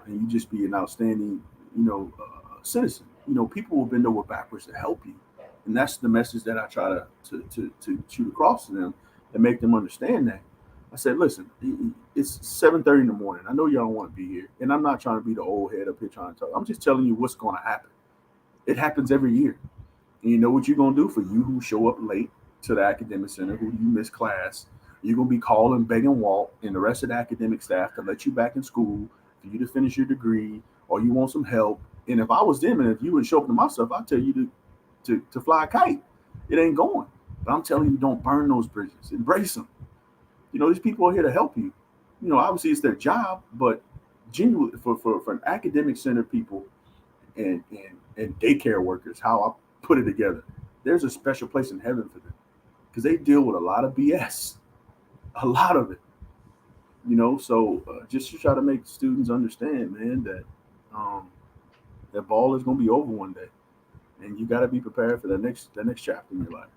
and you just be an outstanding, citizen. People will bend over backwards to help you. And that's the message that I try to shoot across to them and make them understand that. I said, listen, it's 7:30 in the morning. I know y'all don't want to be here. And I'm not trying to be the old head up here trying to talk. I'm just telling you what's going to happen. It happens every year. And you know what you're going to do for you who show up late to the academic center, who you miss class, You're going to be calling, begging Walt and the rest of the academic staff to let you back in school, for you to finish your degree, or you want some help. And if I was them, and if you would show up to my stuff, I'd tell you to fly a kite. It ain't going. But I'm telling you, don't burn those bridges. Embrace them. These people are here to help you. Obviously it's their job, but genuinely for an academic center people and daycare workers, how I put it together, there's a special place in heaven for them because they deal with a lot of BS, a lot of it. So just to try to make students understand, man, that that ball is going to be over one day, and you got to be prepared for the next chapter in your life.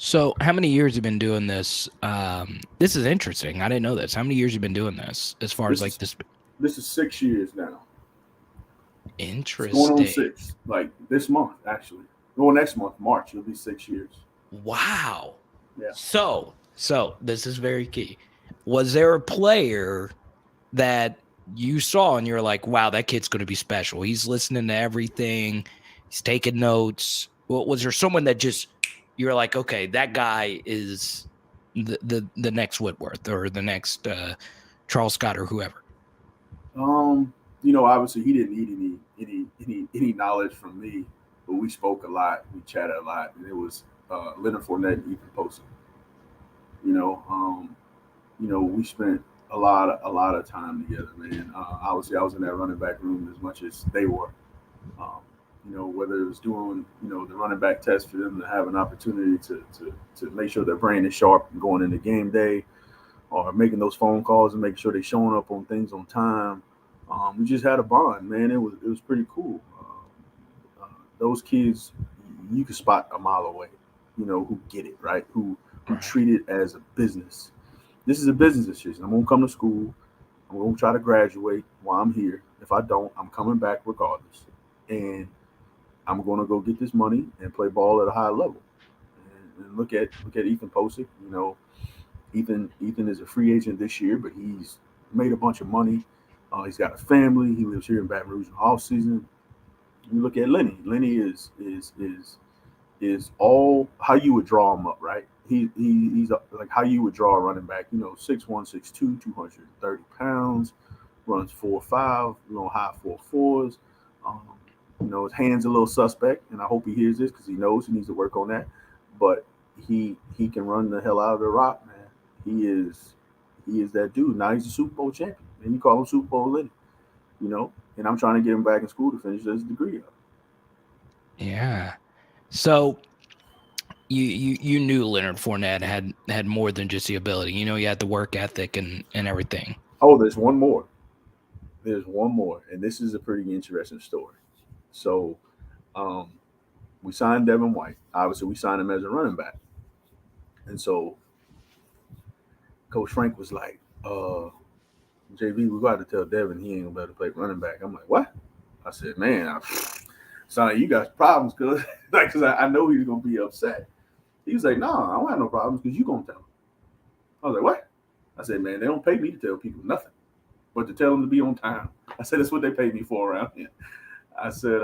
So how many years have you been doing this? This is interesting. I didn't know this. How many years have you been doing this as far as like this? This is 6 years now. Interesting. It's going on 6, like this month, actually. Well, next month, March, it'll be 6 years. Wow. Yeah. So this is very key. Was there a player that you saw and you're like, wow, that kid's going to be special? He's listening to everything. He's taking notes. Well, was there someone that just you're like, okay, that guy is the next Whitworth or the next Charles Scott or whoever? Obviously he didn't need any knowledge from me, but we spoke a lot, we chatted a lot, and it was Leonard, Fournette, and Ethan Posey. We spent a lot of time together, man. Obviously I was in that running back room as much as they were. Whether it was doing, the running back test for them to have an opportunity to make sure their brain is sharp and going into game day, or making those phone calls and making sure they're showing up on things on time. We just had a bond, man. It was pretty cool. Those kids, you could spot a mile away, who get it, right? Who treat it as a business. This is a business decision. I'm going to come to school. I'm going to try to graduate while I'm here. If I don't, I'm coming back regardless. And I'm going to go get this money and play ball at a high level. And look at Ethan Posick. Ethan is a free agent this year, but he's made a bunch of money. He's got a family. He lives here in Baton Rouge in the off season. You look at Lenny. Lenny is all how you would draw him up, right? He's like how you would draw a running back. 6'1", 6'2", 230 pounds, runs 4.5, high 4.4s. His hand's a little suspect, and I hope he hears this because he knows he needs to work on that. But he can run the hell out of the rock, man. He is that dude. Now he's a Super Bowl champion, and you call him Super Bowl Lenny, And I'm trying to get him back in school to finish his degree up. Yeah. So you knew Leonard Fournette had more than just the ability. He had the work ethic and everything. Oh, there's one more. And this is a pretty interesting story. So we signed Devin White. Obviously, we signed him as a running back. And so Coach Frank was like, JV, we got to tell Devin he ain't going to be able to play running back. I'm like, what? I said, man, son, you got problems because I know he's going to be upset. He was like, no, I don't have no problems because you going to tell him. I was like, what? I said, man, they don't pay me to tell people nothing but to tell them to be on time. I said, that's what they pay me for around here. I said,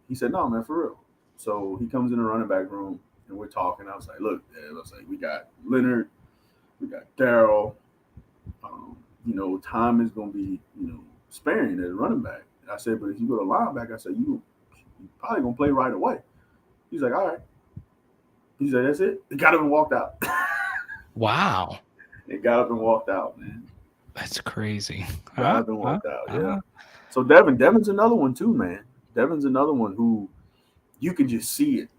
he said, no, man, for real. So he comes in the running back room and we're talking. I was like, look, Dad, we got Leonard, we got Darryl. Time is going to be, sparing as running back. I said, but if you go to linebacker, I said, you probably going to play right away. He's like, all right. He said, that's it. He got up and walked out. Wow. He got up and walked out, man. That's crazy. Got up and walked out, yeah. So Devin's another one too, man. Devin's another one who you can just see it.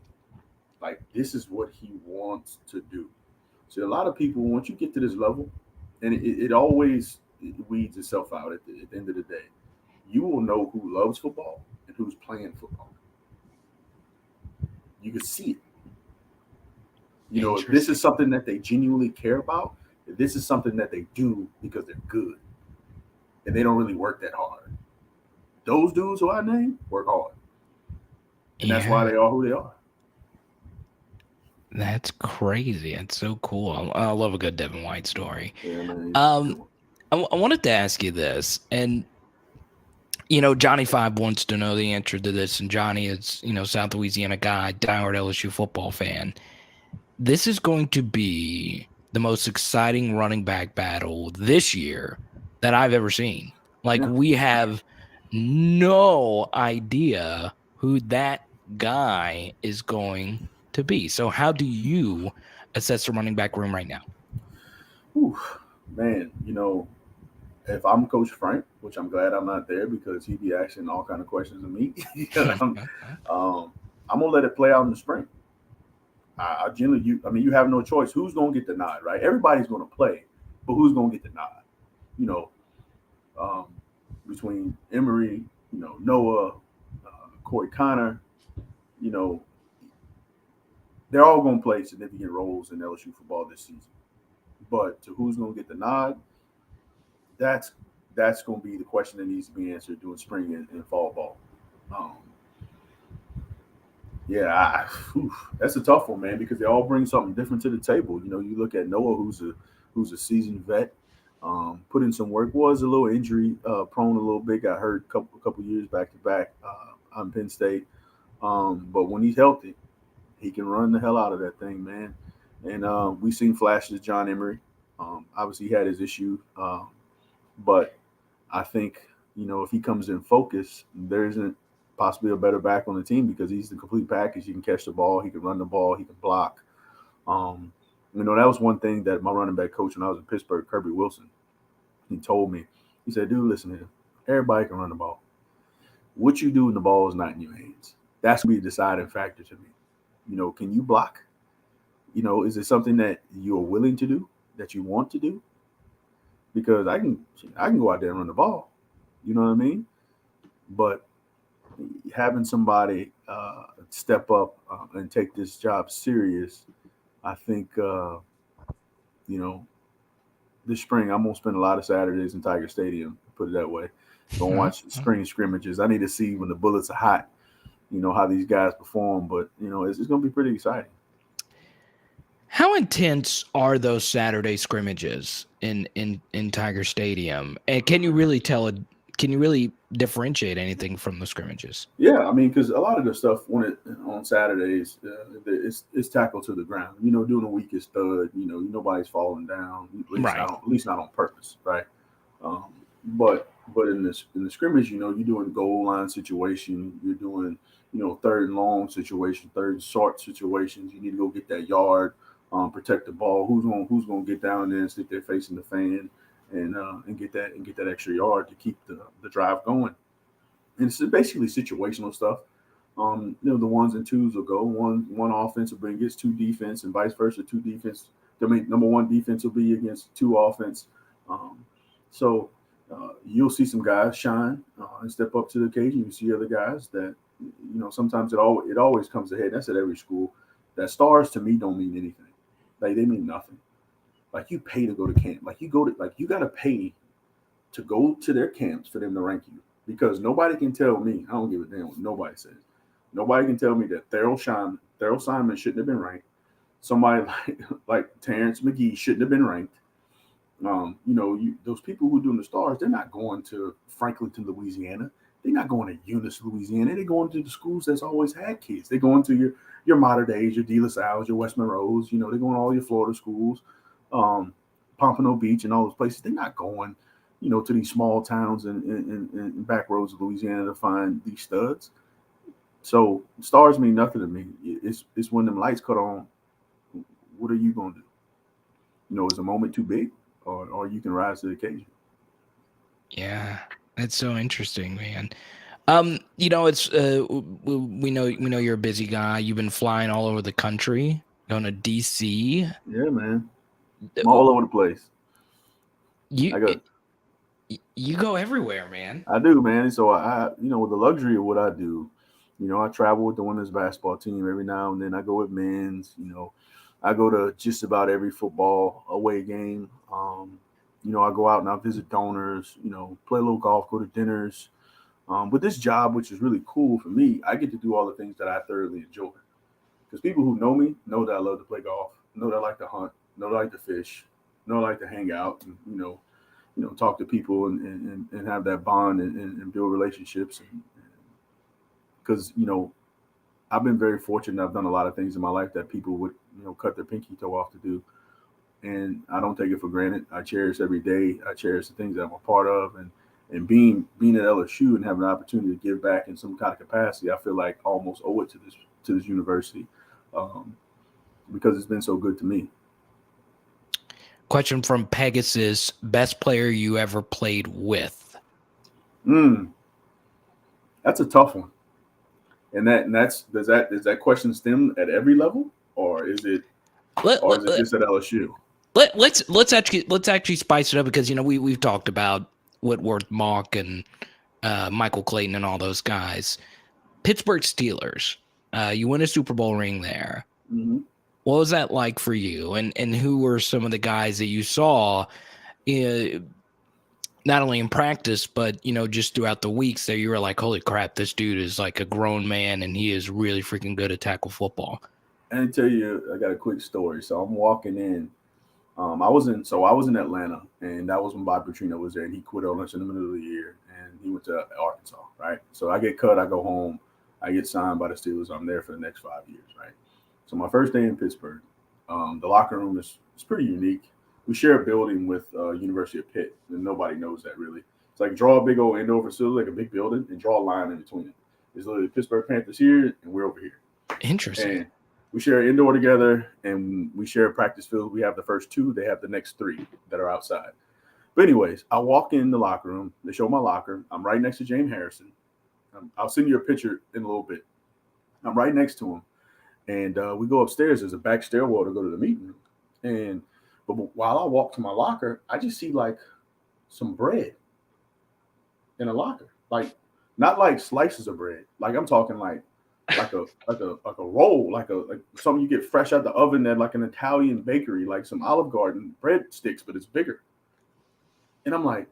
Like, this is what he wants to do. So a lot of people, once you get to this level, and it always weeds itself out at the end of the day, you will know who loves football and who's playing football. You can see it. If this is something that they genuinely care about, if this is something that they do because they're good and they don't really work that hard. Those dudes who I named work hard. And that's why they are who they are. That's crazy. It's so cool. I love a good Devin White story. Yeah, man, I wanted to ask you this, and Johnny 5 wants to know the answer to this, and Johnny is South Louisiana guy, diehard LSU football fan. This is going to be the most exciting running back battle this year that I've ever seen. Like, we have no idea who that guy is going to be. So how do you assess the running back room right now? Whew, man, if I'm Coach Frank, which I'm glad I'm not there because he'd be asking all kind of questions of me, I'm gonna let it play out in the spring. I generally, you have no choice. Who's gonna get the nod, right? Everybody's gonna play, but who's gonna get the nod? You know, um, between Emory, Noah, Corey Connor, you know, they're all gonna play significant roles in LSU football this season. But to who's gonna get the nod, that's gonna be the question that needs to be answered during spring and fall ball. Um, Yeah, that's a tough one, man, because they all bring something different to the table. You look at Noah, who's a seasoned vet, put in some work. Was a little injury prone, a little bit. Got hurt a couple years back to back on Penn State. But when he's healthy, he can run the hell out of that thing, man. And we've seen flashes of John Emery. Obviously, he had his issue, but I think if he comes in focus, there isn't possibly a better back on the team because he's the complete package. He can catch the ball, he can run the ball, he can block. That was one thing that my running back coach when I was in Pittsburgh, Kirby Wilson, he told me. He said, "Dude, listen here. Everybody can run the ball. What you do when the ball is not in your hands, that's gonna be a deciding factor to me. Can you block? Is it something that you're willing to do, that you want to do? Because I can go out there and run the ball. You know what I mean? But having somebody step up and take this job serious, I think, this spring I'm going to spend a lot of Saturdays in Tiger Stadium, put it that way. Go watch spring scrimmages. I need to see when the bullets are hot, how these guys perform. But, it's going to be pretty exciting. How intense are those Saturday scrimmages in Tiger Stadium? And can you really differentiate anything from the scrimmages? Yeah, because a lot of the stuff on Saturdays, it's tackled to the ground. Doing the weakest thud. Nobody's falling down. At least not on purpose, right? But in the scrimmage, you're doing goal line situation. You're doing third and long situation, third and short situations. You need to go get that yard, protect the ball. Who's gonna get down there and stick their face in the fan and get that extra yard to keep the drive going. And it's basically situational stuff. The ones and twos will go. One offense will bring against two defense, and vice versa. Two defense. Number one defense will be against two offense. So you'll see some guys shine and step up to the occasion. You see other guys that sometimes it always comes ahead. That's at every school. That stars to me don't mean anything. Like they mean nothing. Like you pay to go to camp. You got to pay to go to their camps for them to rank you. Because nobody can tell me, I don't give a damn what nobody says. Nobody can tell me that Thurl Simon shouldn't have been ranked. Somebody like Terrence McGee shouldn't have been ranked. Those people who are doing the stars, they're not going to Franklinton, Louisiana. They're not going to Eunice, Louisiana. They're going to the schools that's always had kids. They're going to your Mater Days, your De La Salles, your West Monroes. They're going to all your Florida schools, Pompano Beach, and all those places. They're not going to these small towns and back roads of Louisiana to find these studs. So stars mean nothing to me. It's when them lights cut on, what are you going to do? Is the moment too big or you can rise to the occasion? Yeah, that's so interesting, man. It's we know you're a busy guy. You've been flying all over the country, going to DC. Yeah, man. I'm all over the place. You go everywhere, man. I do, man. So I with the luxury of what I do, I travel with the women's basketball team every now and then. I go with men's, I go to just about every football away game. I go out and I visit donors, play a little golf, go to dinners. With this job, which is really cool for me, I get to do all the things that I thoroughly enjoy. Because people who know me know that I love to play golf, know that I like to hunt, know that I like to fish, know I like to hang out, and, talk to people and have that bond and build relationships. Because, I've been very fortunate. I've done a lot of things in my life that people would, cut their pinky toe off to do. and I don't take it for granted. I cherish every day. I cherish the things that I'm a part of, and being at LSU and having an opportunity to give back in some kind of capacity, I feel like I almost owe it to this university, because it's been so good to me. Question from Pegasus: best player you ever played with? That's a tough one. And does that question stem at every level, or is it just at LSU? Let's actually spice it up, because we've talked about Whitworth, Mauck, and Michael Clayton and all those guys. Pittsburgh Steelers, you win a Super Bowl ring there. Mm-hmm. What was that like for you? And who were some of the guys that you saw, not only in practice, but just throughout the weeks that you were like, holy crap, this dude is like a grown man and he is really freaking good at tackle football? And I tell you, I got a quick story. So I'm walking in. I was in Atlanta, and that was when Bob Petrino was there, and he quit on us in the middle of the year, and he went to Arkansas, right? So I get cut, I go home, I get signed by the Steelers. I'm there for the next 5 years, right? So my first day in Pittsburgh, the locker room is pretty unique. We share a building with University of Pitt, and nobody knows that really. It's like draw a big old indoor facility, like a big building, and draw a line in between it. There's literally Pittsburgh Panthers here, and we're over here. Interesting. And we share indoor together, and we share a practice field. We have the first two. They have the next three that are outside. But anyways, I walk in the locker room. They show my locker. I'm right next to James Harrison. I'll send you a picture in a little bit. I'm right next to him. And we go upstairs. There's a back stairwell to go to the meeting room. But while I walk to my locker, I just see like some bread in a locker. Like, not like slices of bread. Like, I'm talking like a roll, like something you get fresh out the oven at like an Italian bakery, like some Olive Garden bread sticks, but it's bigger. And I'm like,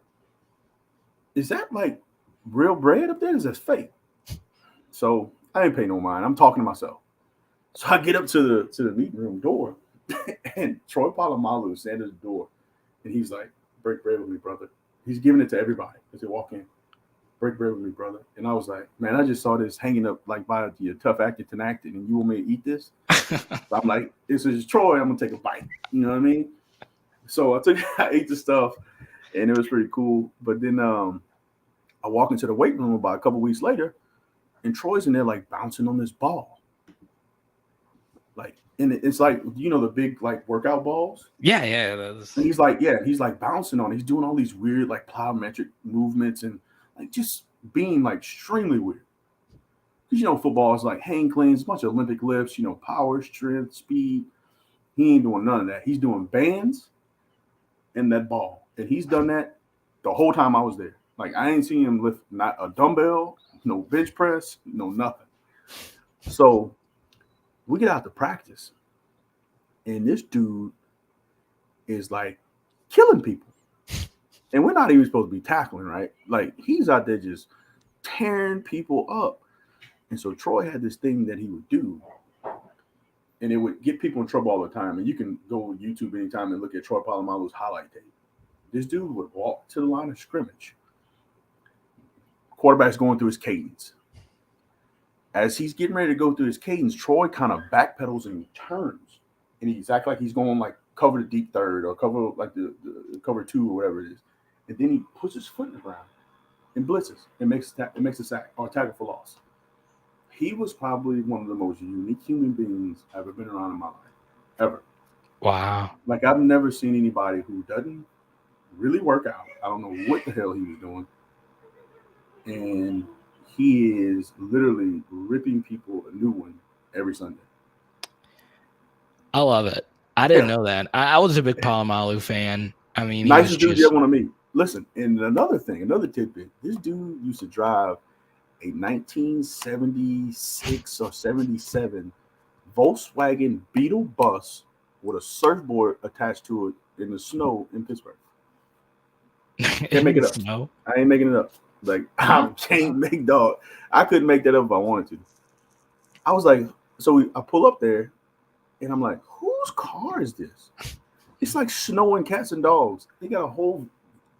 is that like real bread up there? Is that fake? So I ain't pay no mind. I'm talking to myself. So I get up to the meeting room door, and Troy Polamalu stands at the door, and he's like, "Break bread with me, brother." He's giving it to everybody as they walk in. "Break bread with me, brother." And I was like, man, I just saw this hanging up like by the tough acting, and you want me to eat this? So I'm like, this is Troy. I'm gonna take a bite. You know what I mean? So I ate the stuff, and it was pretty cool. But then I walk into the weight room about a couple weeks later, and Troy's in there like bouncing on this ball. Like, and it's like, the big like workout balls. Yeah. And he's like bouncing on it. He's doing all these weird like plyometric movements and like just being like extremely weird. Because football is like hang cleans, a bunch of Olympic lifts, power, strength, speed. He ain't doing none of that. He's doing bands and that ball. And he's done that the whole time I was there. Like, I ain't seen him lift not a dumbbell, no bench press, no nothing. So we get out to practice, and this dude is like killing people. And we're not even supposed to be tackling, right? Like, he's out there just tearing people up. And so Troy had this thing that he would do, and it would get people in trouble all the time. And you can go on YouTube anytime and look at Troy Polamalu's highlight tape. This dude would walk to the line of scrimmage. Quarterback's going through his cadence. As he's getting ready to go through his cadence, Troy kind of backpedals and turns. And he's acting like he's going like cover the deep third or cover like the cover two or whatever it is. And then he puts his foot in the ground and blitzes and makes a sack or a tackle for loss. He was probably one of the most unique human beings I've ever been around in my life, ever. Wow. Like, I've never seen anybody who doesn't really work out. I don't know what the hell he was doing. And he is literally ripping people a new one every Sunday. I love it. I didn't know that. I was a big Polamalu fan. I mean, nicest dude you ever want to meet. Listen, and another tidbit, this dude used to drive a 1976 or 77 Volkswagen Beetle bus with a surfboard attached to it in the snow in Pittsburgh. Can't make it up. No. I ain't making it up. Like, I can't make dog. I couldn't make that up if I wanted to. I was like, I pull up there, and I'm like, whose car is this? It's like snowing cats and dogs. They got a whole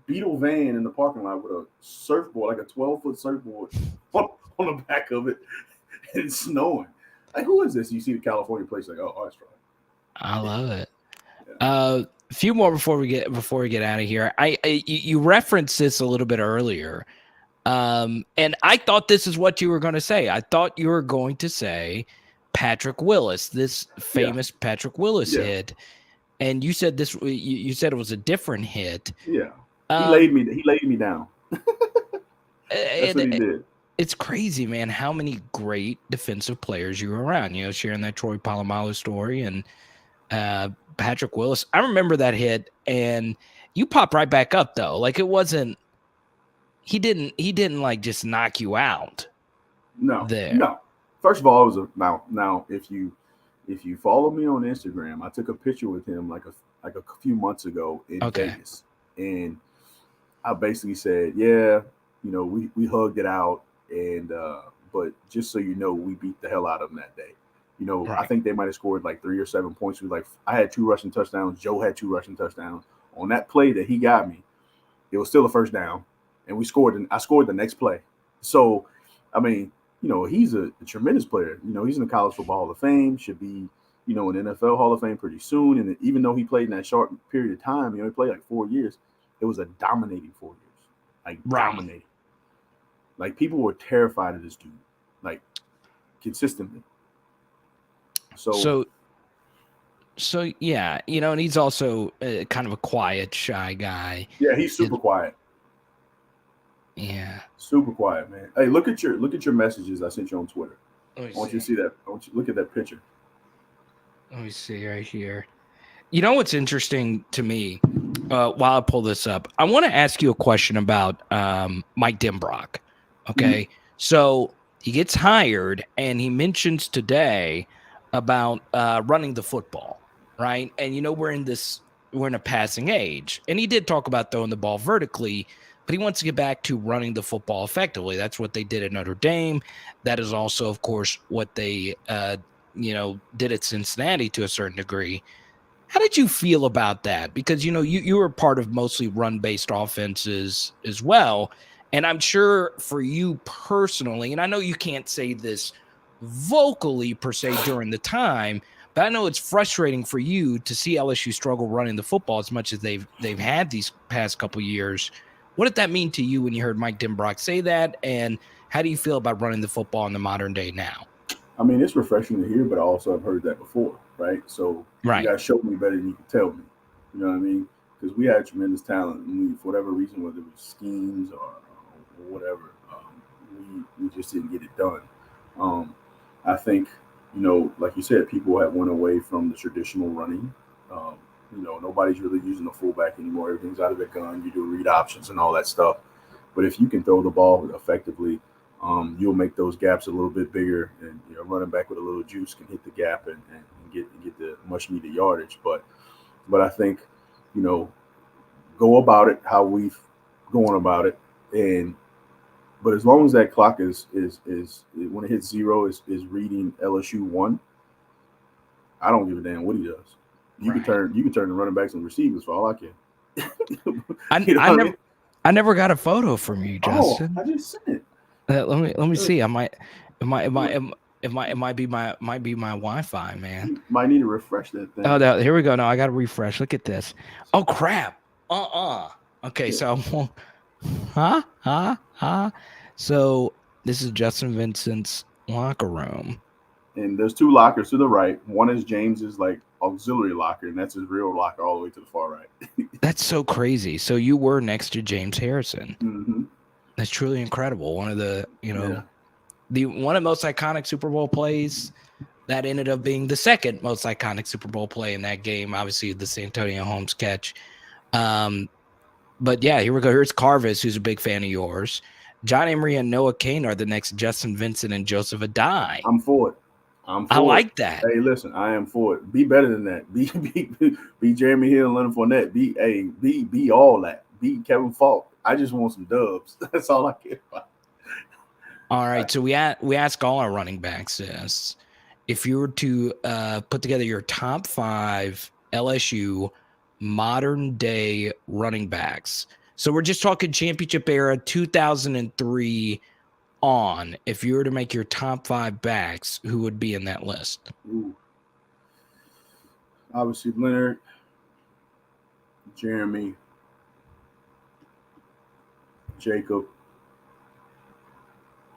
Beetle van in the parking lot with a surfboard, like a 12-foot surfboard on the back of it, and it's snowing. Like, who is this? You see the California place, like, oh, it's right. I love it. A few more before we get out of here. You referenced this a little bit earlier, and I thought this is what you were going to say. I thought you were going to say Patrick Willis, this famous Patrick Willis hit, and you said this. You said it was a different hit. Yeah, he laid me down. That's what he did. It's crazy, man, how many great defensive players you were around. You know, sharing that Troy Polamalu story and Patrick Willis. I remember that hit, and you popped right back up though. Like it wasn't. He didn't like just knock you out. No. First of all, it was now if you follow me on Instagram, I took a picture with him like a few months ago in Vegas, and I basically said, yeah, you know, we hugged it out, and but just so you know, we beat the hell out of them that day. You know, I think they might have scored like 3 or 7 points. I had 2 rushing touchdowns. Joe had 2 rushing touchdowns. On that play that he got me, it was still a first down, and we scored. And I scored the next play. So, I mean, you know, he's a tremendous player. You know, he's in the College Football Hall of Fame. Should be, you know, in NFL Hall of Fame pretty soon. And even though he played in that short period of time, you know, he played like 4 years. It was a dominating 4 years, like dominating. Like people were terrified of this dude, like consistently. So yeah, you know, and he's also kind of a quiet, shy guy. Yeah, he's super quiet. Yeah, super quiet, man. Hey, look at your messages I sent you on Twitter. I want you to see that. I want you to look at that picture. Let me see right here. You know what's interesting to me? While I pull this up, I want to ask you a question about Mike Denbrock. Okay, so he gets hired, and he mentions today about running the football, right? And you know we're in a passing age, and he did talk about throwing the ball vertically, but he wants to get back to running the football effectively. That's what they did at Notre Dame. That is also, of course, what they did at Cincinnati to a certain degree. How did you feel about that? Because you know you were part of mostly run-based offenses as well. And I'm sure for you personally, and I know you can't say this vocally per se during the time, but I know it's frustrating for you to see LSU struggle running the football as much as they've had these past couple years. What did that mean to you when you heard Mike Denbrock say that? And how do you feel about running the football in the modern day now? I mean, it's refreshing to hear, but I also have heard that before, right? So you guys showed me better than you could tell me. You know what I mean? Because we had tremendous talent, and for whatever reason, whether it was schemes or whatever, we just didn't get it done. I think, you know, like you said, people have went away from the traditional running. You know, nobody's really using the fullback anymore. Everything's out of the gun. You do read options and all that stuff. But if you can throw the ball effectively, you'll make those gaps a little bit bigger, and you know, running back with a little juice can hit the gap and get the much needed yardage. But I think, you know, go about it how we've gone about it, but as long as that clock is when it hits 0 is reading LSU 1, I don't give a damn what he does. You can turn the running backs and receivers for all I can. I never got a photo from you, Justin. I just sent it. Let me see. It might be my Wi-Fi, man. You might need to refresh that thing. Oh, here we go. No, I got to refresh. Look at this. Oh crap. Okay, so So this is Justin Vincent's locker room. And there's 2 lockers to the right. One is James's like auxiliary locker, and that's his real locker all the way to the far right. That's so crazy. So you were next to James Harrison. Mm-hmm. That's truly incredible. One of the, one of the most iconic Super Bowl plays that ended up being the second most iconic Super Bowl play in that game. Obviously, the Santonio Holmes catch. But yeah, here we go. Here's Carvis, who's a big fan of yours. John Emery and Noah Kane are the next Justin Vincent and Joseph Adai. I'm for it. I like that. Hey, listen, I am for it. Be better than that. Be Jeremy Hill and Leonard Fournette. Be all that. Be Kevin Falk. I just want some dubs. That's all I care about. All right. So we ask all our running backs this. If you were to put together your top 5 LSU modern day running backs. So we're just talking championship era, 2003 on. If you were to make your top 5 backs, who would be in that list? Ooh. Obviously Leonard, Jeremy, Jacob,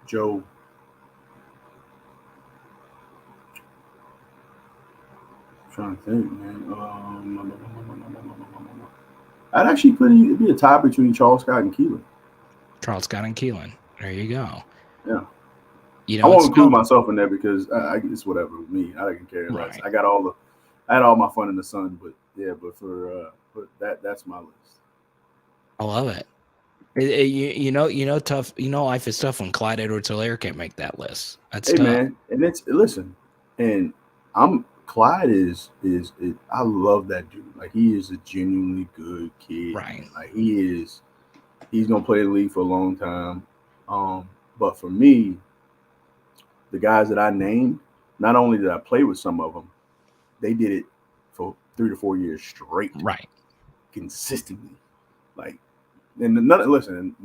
Joe. I'm trying to think, man. I'd actually it'd be a tie between Charles Scott and Keelan. Charles Scott and Keelan. There you go. Yeah. You I know, won't include myself in there because it's whatever with me. I don't care. Right. I had all my fun in the sun, but yeah, but that's my list. I love it. Tough. Life is tough when Clyde Edwards-Helaire can't make that list. That's tough. Man, and and Clyde is I love that dude. Like, he is a genuinely good kid. Right. Like, he's gonna play in the league for a long time. But for me, the guys that I named, not only did I play with some of them, they did it for 3 to 4 years straight. Right. Consistently. Like, and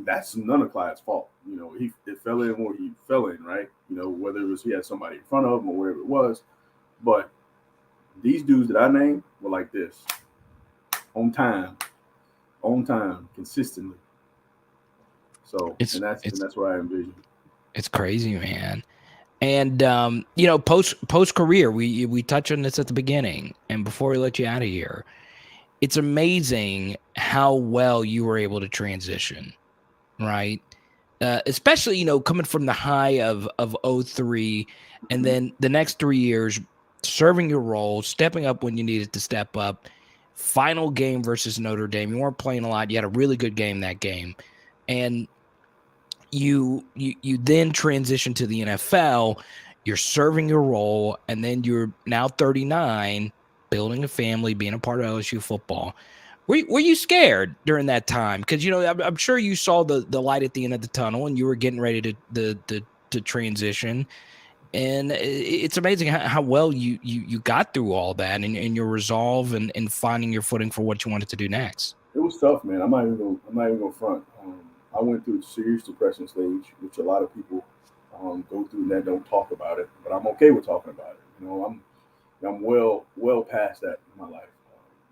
that's none of Clyde's fault. You know, it fell in where he fell in, right? You know, whether it was he had somebody in front of him or whatever it was. But these dudes that I named were like this. On time, consistently. So that's what I envision. It's crazy, man. And post career, we touched on this at the beginning, and before we let you out of here, it's amazing how well you were able to transition, right? Especially, coming from the high of 03, and then the next 3 years serving your role, stepping up when you needed to step up. Final game versus Notre Dame. You weren't playing a lot. You had a really good game that game, and you then transition to the NFL. You're serving your role, and then you're now 39, building a family, being a part of LSU football. Were you scared during that time? Because I'm sure you saw the light at the end of the tunnel, and you were getting ready to transition. And it's amazing how well you got through all that, and your resolve and finding your footing for what you wanted to do next. It was tough, man. I'm not even gonna front. I went through a serious depression stage, which a lot of people go through that don't talk about it, but I'm okay with talking about it. I'm well past that in my life.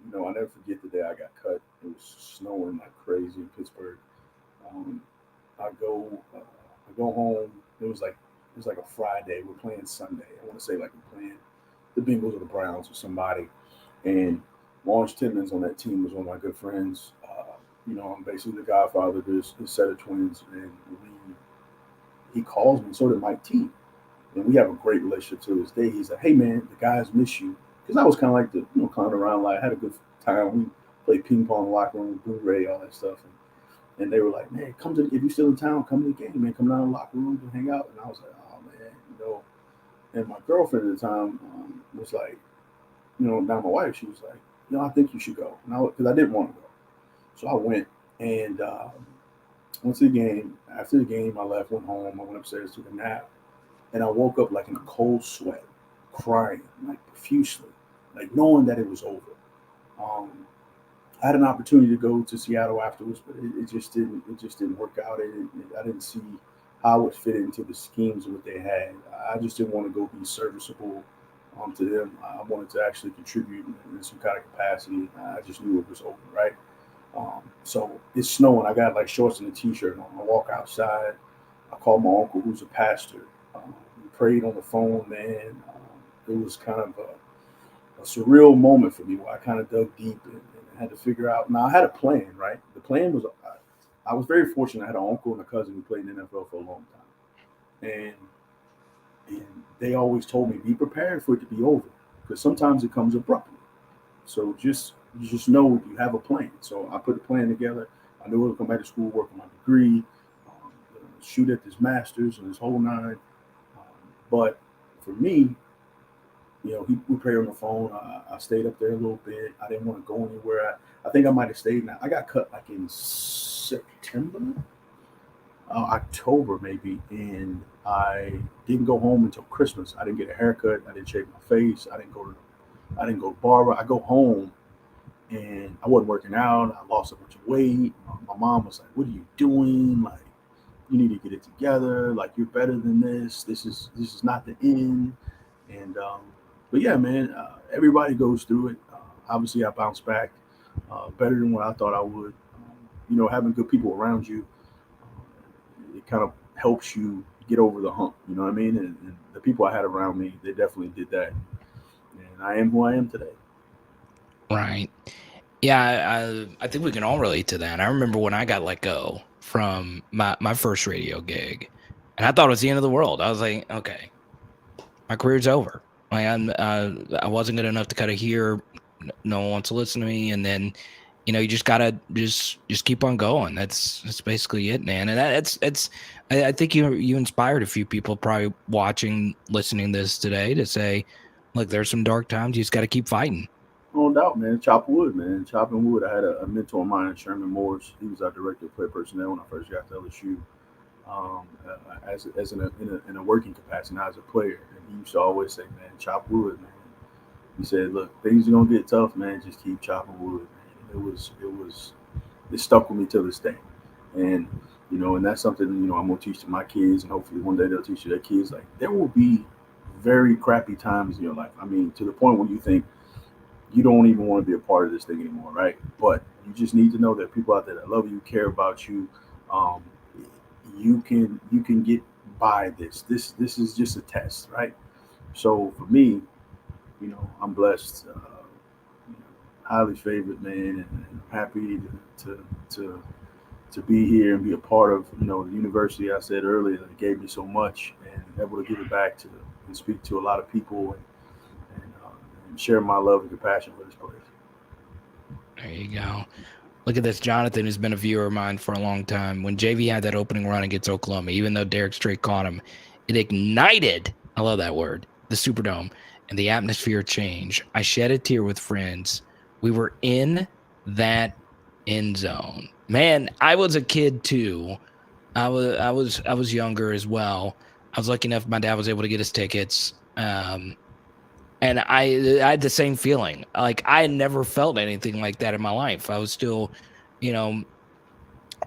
I never forget the day I got cut. It was snowing like crazy in Pittsburgh. I go home. It was like a Friday. We're playing Sunday. I want to say like we're playing the Bengals or the Browns or somebody. And Lawrence Timmons on that team was one of my good friends. I'm basically the godfather of this set of twins, and he calls me. So did Mike T, and we have a great relationship to this day. He's like, "Hey man, the guys miss you," because I was kind of like the clown around. Like, I had a good time. We played ping pong in the locker room, Blu-ray, all that stuff, and they were like, "Man, if you're still in town, come to the game, man. Come down to the locker room and hang out." And I was like, "Oh man," And my girlfriend at the time was like, now my wife, she was like, "I think you should go," because I didn't want to go. So I went and went to the game. After the game, I left, went home. I went upstairs, took a nap, and I woke up like in a cold sweat, crying like profusely, like knowing that it was over. I had an opportunity to go to Seattle afterwards, but it just didn't work out. I didn't see how it would fit into the schemes of what they had. I just didn't want to go be serviceable to them. I wanted to actually contribute in some kind of capacity. I just knew it was over, right? So it's snowing. I got like shorts and a t-shirt on. I walk outside. I called my uncle, who's a pastor. We prayed on the phone, man. It was kind of a surreal moment for me where I kind of dug deep and had to figure out. Now, I had a plan, right? The plan was, I was very fortunate. I had an uncle and a cousin who played in the NFL for a long time. And they always told me, be prepared for it to be over, because sometimes it comes abruptly. So you just know you have a plan. So I put a plan together. I knew I would come back to school, work on my degree, shoot at this master's and this whole nine. But for me, we prayed on the phone. I stayed up there a little bit. I didn't want to go anywhere. I think I might have stayed. Now I got cut like in September, October maybe, and I didn't go home until Christmas. I didn't get a haircut. I didn't shave my face. I didn't go to barber. I go home, and I wasn't working out. I lost a bunch of weight. My mom was like, "What are you doing? Like, you need to get it together. Like, you're better than this. This is not the end." And but yeah, man, everybody goes through it. Obviously, I bounced back. better than what I thought I would. Having good people around you, it kind of helps you get over the hump. You know what I mean? And the people I had around me, they definitely did that. And I am who I am today. Right. Yeah, I think we can all relate to that. I remember when I got let go from my first radio gig, and I thought it was the end of the world. I was like, okay, my career's over. Like I wasn't good enough to kind of hear. No one wants to listen to me, and then you just gotta just keep on going. That's basically it, man. And I think you inspired a few people probably watching, listening to this today to say, look, there's some dark times. You just got to keep fighting. No doubt, man. Chopping wood, man. Chopping wood. I had a mentor of mine, Sherman Morris. He was our director of player personnel when I first got to LSU. As in a working capacity, not as a player. And he used to always say, man, chop wood, man. He said, look, things are gonna get tough, man. Just keep chopping wood, man. It stuck with me till this day. And and that's something I'm gonna teach to my kids, and hopefully one day they'll teach to their kids. Like, there will be very crappy times in your life. I mean, to the point where you think you don't even want to be a part of this thing anymore, right? But you just need to know that people out there that love you, care about you. You can get by this. This is just a test, right? So for me, I'm blessed, highly favored, man, and happy to be here and be a part of the university. I said earlier that it gave me so much, and able to give it back to and speak to a lot of people and share my love and compassion for this place. There you go. Look at this. Jonathan has been a viewer of mine for a long time. When JV had that opening run against Oklahoma, even though Derek Strait caught him, it ignited, I love that word, the Superdome, and the atmosphere changed. I shed a tear with friends. We were in that end zone. Man, I was a kid too. I was younger as well. I was lucky enough my dad was able to get us tickets. And I had the same feeling. Like, I had never felt anything like that in my life. I was still,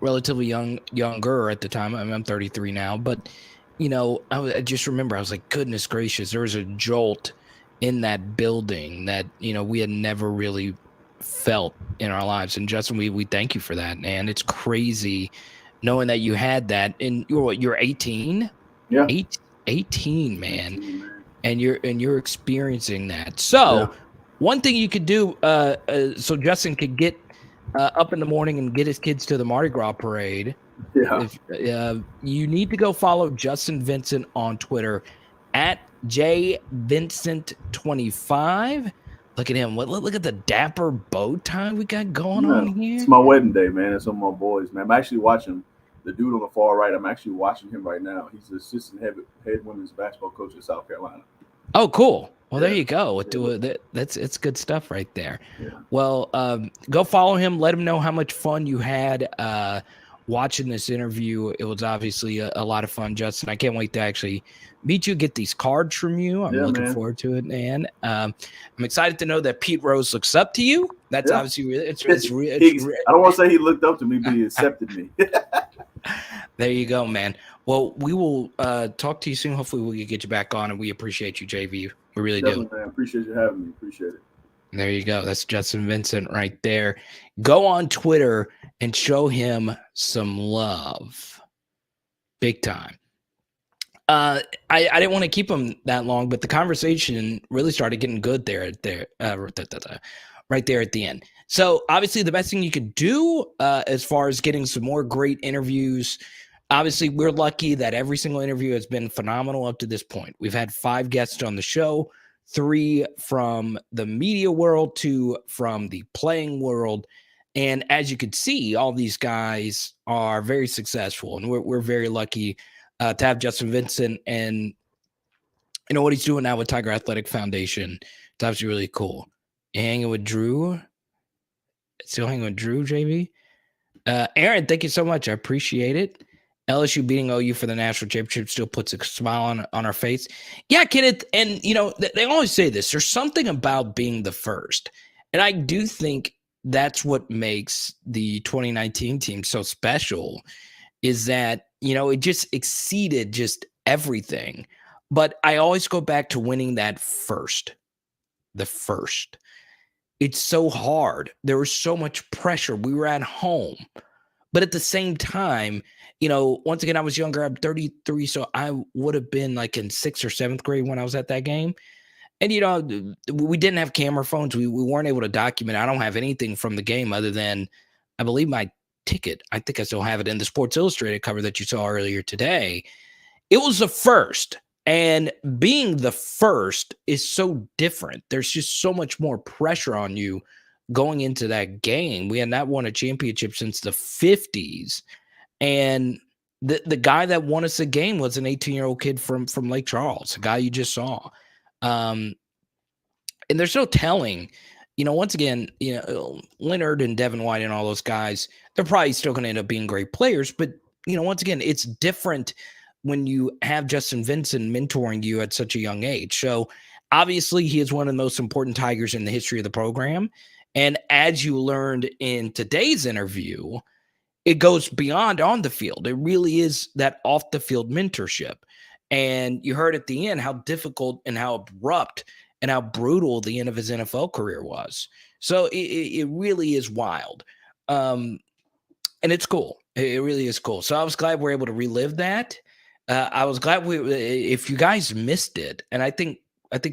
relatively younger at the time. I mean, I'm 33 now, but I just remember I was like, goodness gracious, there was a jolt in that building that we had never really felt in our lives. And Justin, we thank you for that, man. It's crazy knowing that you had that. And you're 18? Yeah, 18, man. 18, man. And you're experiencing that. So one thing you could do, so Justin could get up in the morning and get his kids to the Mardi Gras parade. Yeah. You need to go follow Justin Vincent on Twitter at jvincent25. Look at him. Look at the dapper bow tie we got going on here. It's my wedding day, man. It's on my boys, man. I'm actually watching the dude on the far right. I'm actually watching him right now. He's the assistant head women's basketball coach in South Carolina. Oh, cool. Well, there you go. It's good stuff right there. Yeah. Well, go follow him. Let him know how much fun you had watching this interview. It was obviously a lot of fun, Justin. I can't wait to actually meet you, get these cards from you. I'm looking forward to it, man. I'm excited to know that Pete Rose looks up to you. That's obviously really, it's I don't want to say he looked up to me, but he accepted me. There you go, man. Well, we will talk to you soon. Hopefully we can get you back on, and we appreciate you, JV. We really do. Man. Appreciate you having me. Appreciate it. There you go. That's Justin Vincent right there. Go on Twitter and show him some love. Big time. I didn't want to keep him that long, but the conversation really started getting good right there at the end. So obviously the best thing you could do as far as getting some more great interviews, obviously we're lucky that every single interview has been phenomenal up to this point. We've had 5 guests on the show, 3 from the media world, 2 from the playing world. And as you can see, all these guys are very successful, and we're very lucky to have Justin Vincent, and what he's doing now with Tiger Athletic Foundation. It's obviously really cool. Hanging with Drew. Still hanging with Drew, JB. Aaron, thank you so much. I appreciate it. LSU beating OU for the national championship still puts a smile on our face. Yeah, Kenneth, and they always say this. There's something about being the first, and I do think that's what makes the 2019 team so special, is that it just exceeded just everything. But I always go back to winning that first, the first. It's so hard. There was so much pressure. We were at home. But at the same time, once again, I was younger. I'm 33, so I would have been like in 6th or 7th grade when I was at that game. And, we didn't have camera phones. We weren't able to document. I don't have anything from the game other than, I believe, my ticket. I think I still have it in the Sports Illustrated cover that you saw earlier today. It was the first. And being the first is so different. There's just so much more pressure on you going into that game. We had not won a championship since the 50s. And the guy that won us the game was an 18-year-old kid from Lake Charles, a guy you just saw. And there's no telling, once again, Leonard and Devin White and all those guys, they're probably still going to end up being great players. But, once again, it's different when you have Justin Vincent mentoring you at such a young age. So obviously he is one of the most important Tigers in the history of the program. And as you learned in today's interview, it goes beyond on the field. It really is that off the field mentorship. And you heard at the end how difficult and how abrupt and how brutal the end of his NFL career was. So it really is wild. And it's cool. It really is cool. So I was glad we're able to relive that. I was glad if you guys missed it, and I think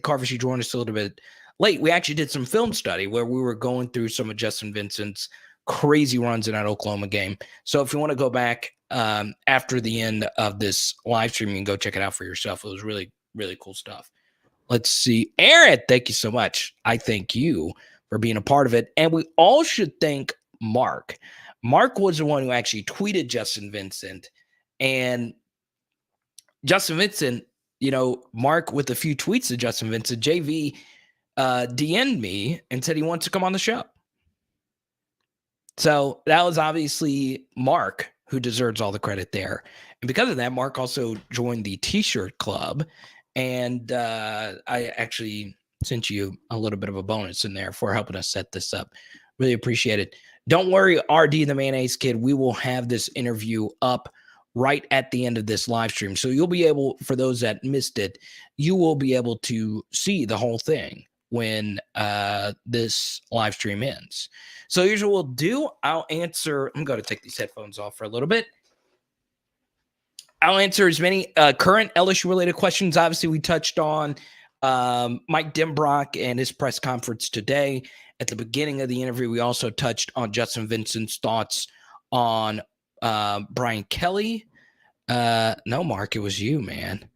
Carver, you joined us a little bit late. We actually did some film study where we were going through some of Justin Vincent's crazy runs in that Oklahoma game. So if you want to go back after the end of this live stream, you can go check it out for yourself. It was really, really cool stuff. Let's see. Aaron, thank you so much. I thank you for being a part of it. And we all should thank Mark. Mark was the one who actually tweeted Justin Vincent, and Justin Vincent, Mark with a few tweets to Justin Vincent, JV DM'd me and said he wants to come on the show. So that was obviously Mark who deserves all the credit there. And because of that, Mark also joined the T-shirt club. And I actually sent you a little bit of a bonus in there for helping us set this up. Really appreciate it. Don't worry, RD the Mayonnaise Kid. We will have this interview up right at the end of this live stream. So you'll be able, for those that missed it, you will be able to see the whole thing when this live stream ends. So here's what we'll do. I'll answer. I'm going to take these headphones off for a little bit. I'll answer as many current LSU-related questions. Obviously, we touched on Mike Denbrock and his press conference today. At the beginning of the interview, we also touched on Justin Vincent's thoughts on Brian Kelly. No, Mark, it was you, man.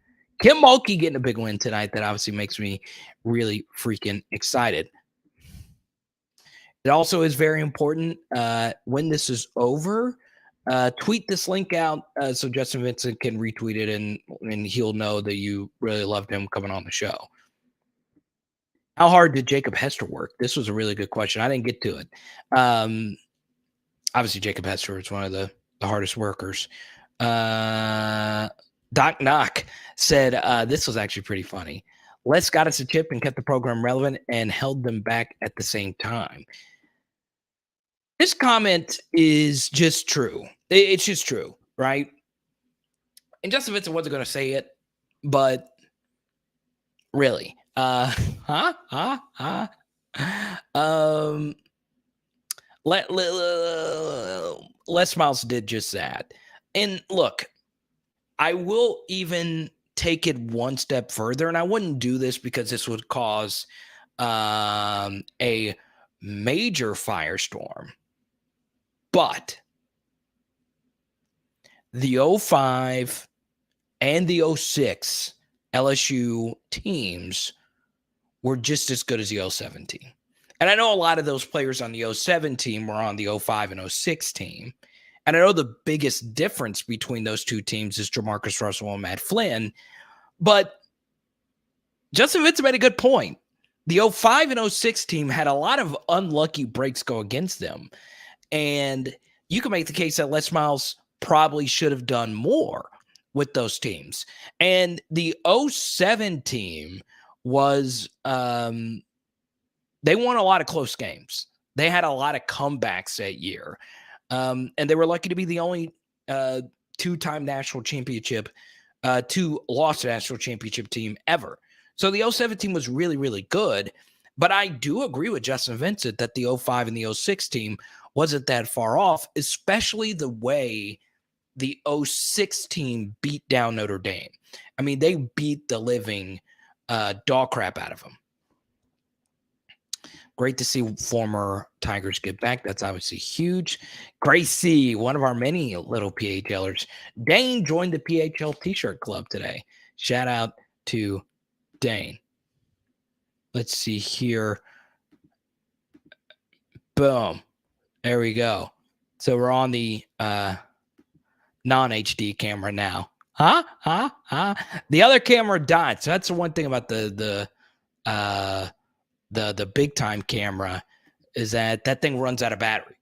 Kim Mulkey getting a big win tonight. That obviously makes me really freaking excited. It also is very important when this is over, tweet this link out so Justin Vincent can retweet it and he'll know that you really loved him coming on the show. How hard did Jacob Hester work? This was a really good question. I didn't get to it. Obviously, Jacob Hester is one of the hardest workers. Doc Knock said, this was actually pretty funny. Les got us a chip and kept the program relevant and held them back at the same time. This comment is just true. It's just true, right? And Justin Vincent wasn't going to say it, but really. Les Miles did just that. And look, I will even take it one step further, and I wouldn't do this because this would cause a major firestorm. But the 05 and the 06 LSU teams were just as good as the 07 team. And I know a lot of those players on the 07 team were on the 05 and 06 team. And I know the biggest difference between those two teams is Jamarcus Russell and Matt Flynn. But Justin Vincent made a good point. The 05 and 06 team had a lot of unlucky breaks go against them. And you can make the case that Les Miles probably should have done more with those teams. And the 07 team was, they won a lot of close games. They had a lot of comebacks that year. And they were lucky to be the only two-time national championship, two-loss national championship team ever. So the 07 team was really, really good. But I do agree with Justin Vincent that the 05 and the 06 team wasn't that far off, especially the way the 06 team beat down Notre Dame. I mean, they beat the living dog crap out of them. Great to see former Tigers get back. That's obviously huge. Gracie, one of our many little PHLers. Dane joined the PHL T-shirt club today. Shout out to Dane. Let's see here. Boom. There we go. So we're on the non-HD camera now. The other camera died. So that's the one thing about the big time camera is that thing runs out of battery.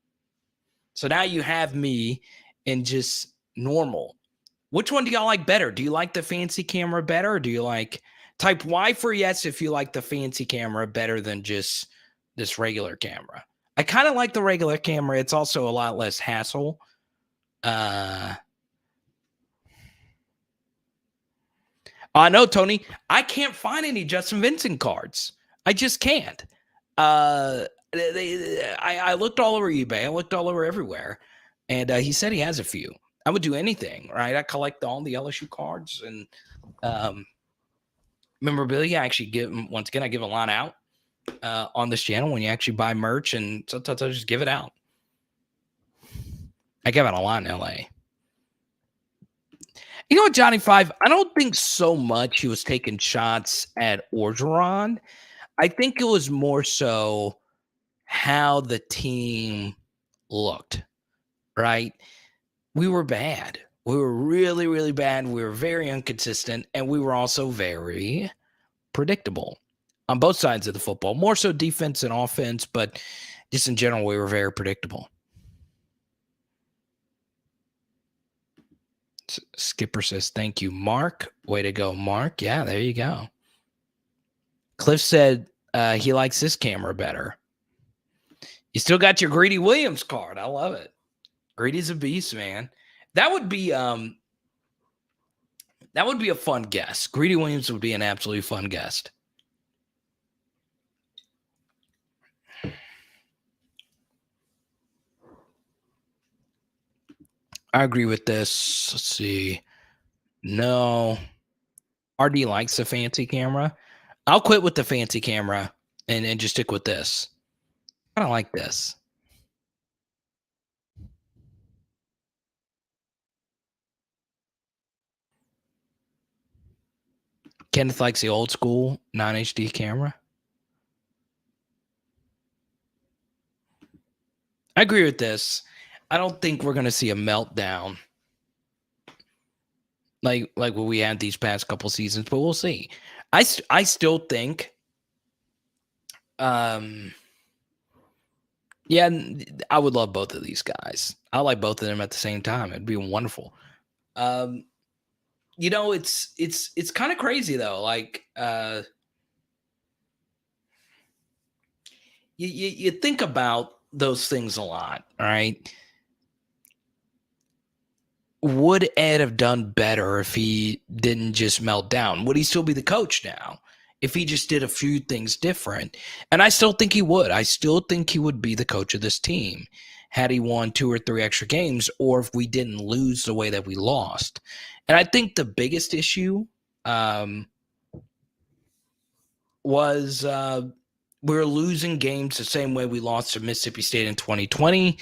So now you have me in just normal. Which one do y'all like better? Do you like the fancy camera better? Or do you like type Y for yes if you like the fancy camera better than just this regular camera? I kind of like the regular camera. It's also a lot less hassle. I know, Tony. I can't find any Justin Vincent cards. I just can't. I looked all over eBay. I looked all over everywhere. And he said he has a few. I would do anything, right? I collect all the LSU cards and memorabilia. I actually give a lot out on this channel when you actually buy merch, and sometimes I just give it out. I give out a lot in LA. You know what, Johnny Five? I don't think so much he was taking shots at Orgeron. I think it was more so how the team looked, right? We were bad. We were really, really bad. We were very inconsistent, and we were also very predictable on both sides of the football, more so defense and offense, but just in general, we were very predictable. Skipper says, thank you, Mark. Way to go, Mark. Yeah, there you go. Cliff said he likes this camera better. You still got your Greedy Williams card. I love it. Greedy's a beast, man. That would be a fun guest. Greedy Williams would be an absolutely fun guest. I agree with this. Let's see. No. RD likes the fancy camera. I'll quit with the fancy camera and just stick with this. I don't like this. Kenneth likes the old school non-HD camera. I agree with this. I don't think we're going to see a meltdown like what we had these past couple seasons, but we'll see. I still think, yeah, I would love both of these guys. I like both of them at the same time. It'd be wonderful. You know, it's kind of crazy though. Like, you think about those things a lot, right? Would Ed have done better if he didn't just melt down? Would he still be the coach now if he just did a few things different? And I still think he would. I still think he would be the coach of this team had he won 2 or 3 extra games, or if we didn't lose the way that we lost. And I think the biggest issue was we were losing games the same way we lost to Mississippi State in 2020.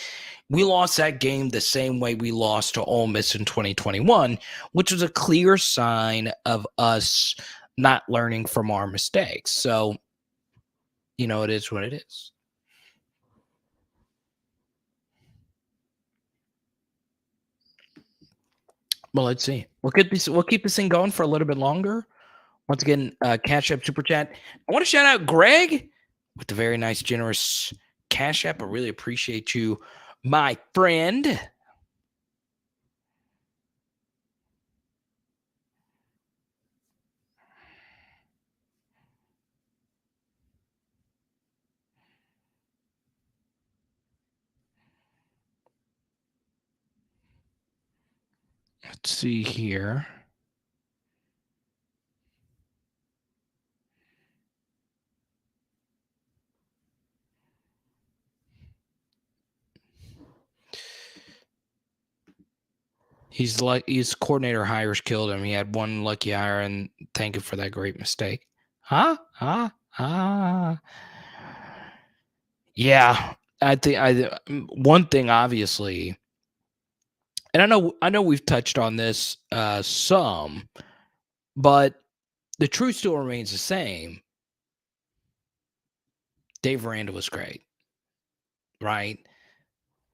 We lost that game the same way we lost to Ole Miss in 2021, which was a clear sign of us not learning from our mistakes. So, you know, it is what it is. Well, let's see. We'll keep this thing going for a little bit longer. Once again, Cash App Super Chat. I want to shout out Greg with the very nice, generous Cash App. I really appreciate you, my friend. Let's see here. He's coordinator hires killed him. He had one lucky hire, and thank you for that great mistake. Yeah, I think one thing obviously, and I know we've touched on this some, but the truth still remains the same. Dave Aranda was great, right?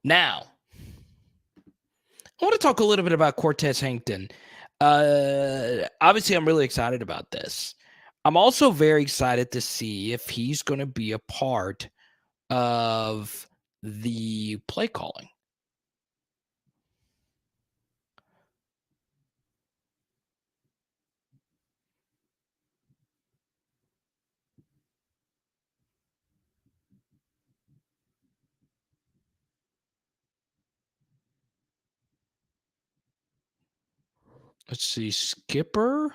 Now, I want to talk a little bit about Cortez Hankton. Obviously, I'm really excited about this. I'm also very excited to see if he's going to be a part of the play calling. Let's see, Skipper.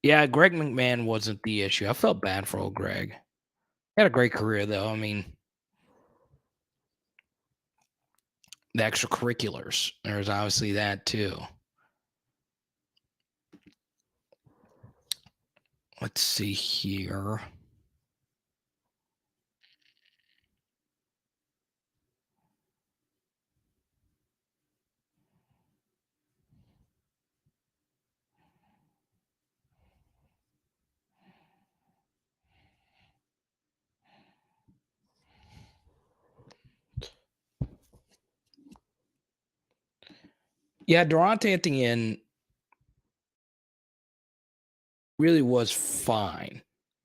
Yeah, Greg McMahon wasn't the issue. I felt bad for old Greg. He had a great career, though. I mean, the extracurriculars. There's obviously that, too. Let's see here. Yeah, Durante at the end really was fine.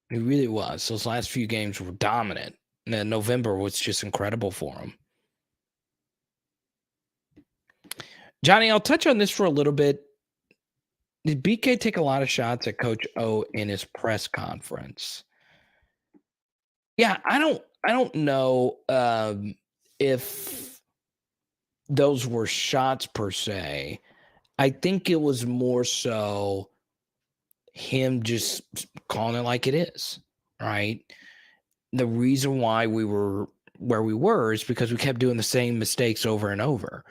He really was. Those last few games were dominant. And then November was just incredible for him. Johnny, I'll touch on this for a little bit. Did BK take a lot of shots at Coach O in his press conference? Yeah, I don't know if those were shots per se. I think it was more so him just calling it like it is, right? The reason why we were where we were is because we kept doing the same mistakes over and over,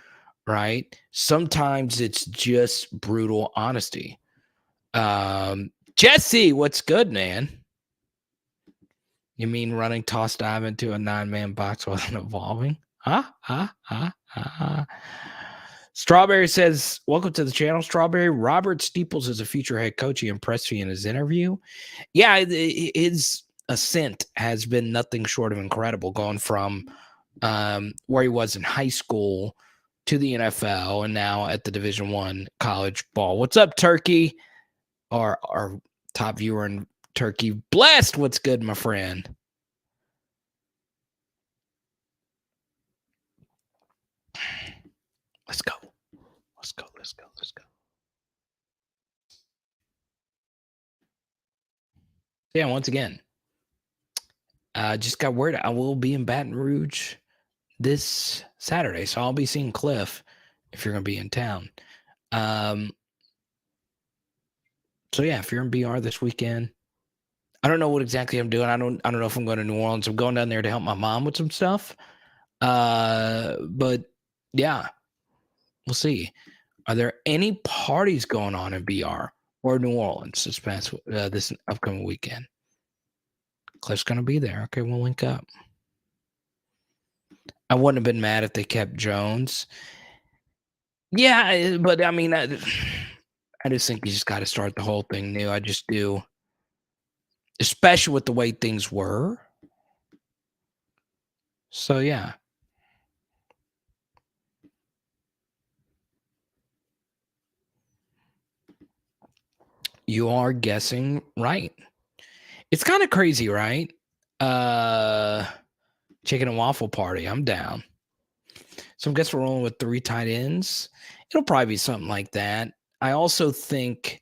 right? Sometimes it's just brutal honesty. Jesse, what's good, man? You mean running toss dive into a 9-man box wasn't evolving? Strawberry says, welcome to the channel, Strawberry. Robert Steeples is a future head coach. He impressed me in his interview. Yeah, his ascent has been nothing short of incredible, going from where he was in high school to the NFL and now at the Division I college ball. What's up, Turkey? Our top viewer in Turkey. Blessed, what's good, my friend? Let's go. Yeah, once again, just got word I will be in Baton Rouge this Saturday, so I'll be seeing Cliff if you're going to be in town. So yeah, if you're in BR this weekend, I don't know what exactly I'm doing. I don't know if I'm going to New Orleans. I'm going down there to help my mom with some stuff. But yeah, we'll see. Are there any parties going on in BR or New Orleans this upcoming weekend? Cliff's going to be there. Okay, we'll link up. I wouldn't have been mad if they kept Jones. Yeah, but I mean, I just think you just got to start the whole thing new. I just do, especially with the way things were. So yeah. You are guessing right. It's kind of crazy, right? Chicken and waffle party. I'm down. So I guess we're rolling with 3 tight ends. It'll probably be something like that. I also think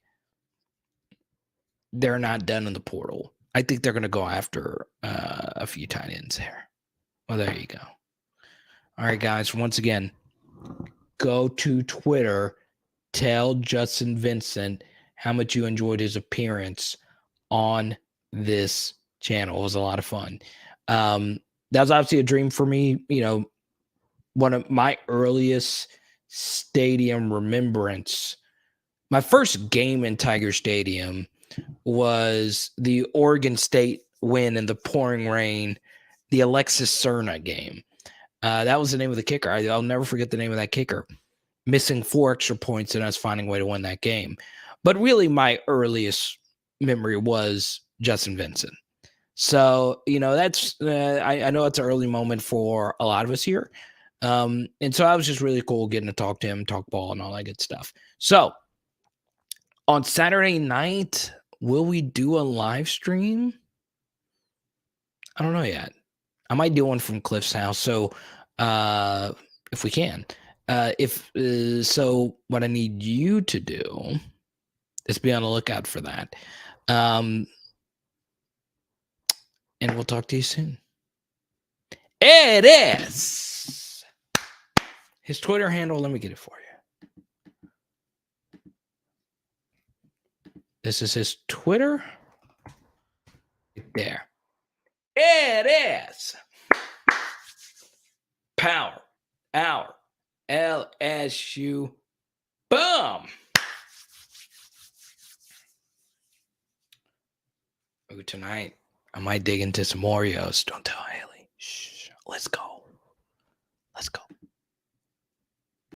they're not done in the portal. I think they're going to go after a few tight ends there. Well, there you go. All right, guys. Once again, go to Twitter. Tell Justin Vincent how much you enjoyed his appearance on this channel. It was a lot of fun. That was obviously a dream for me. You know, one of my earliest Stadium remembrance. My first game in Tiger Stadium was the Oregon State win in the pouring rain, the Alexis Cerna game. That was the name of the kicker. I'll never forget the name of that kicker. Missing 4 extra points and us finding a way to win that game. But really, my earliest memory was Justin Vincent. So, that's I know it's an early moment for a lot of us here. And so I was just really cool getting to talk to him, talk ball, and all that good stuff. So on Saturday night, will we do a live stream? I don't know yet. I might do one from Cliff's house. So if we can. So what I need you to do is be on the lookout for that. And we'll talk to you soon. It is his Twitter handle. Let me get it for you. This is his Twitter. Right there. It is Power Hour LSU. Boom. Ooh, tonight I might dig into some Oreos. Don't tell Haley. Shh. Let's go.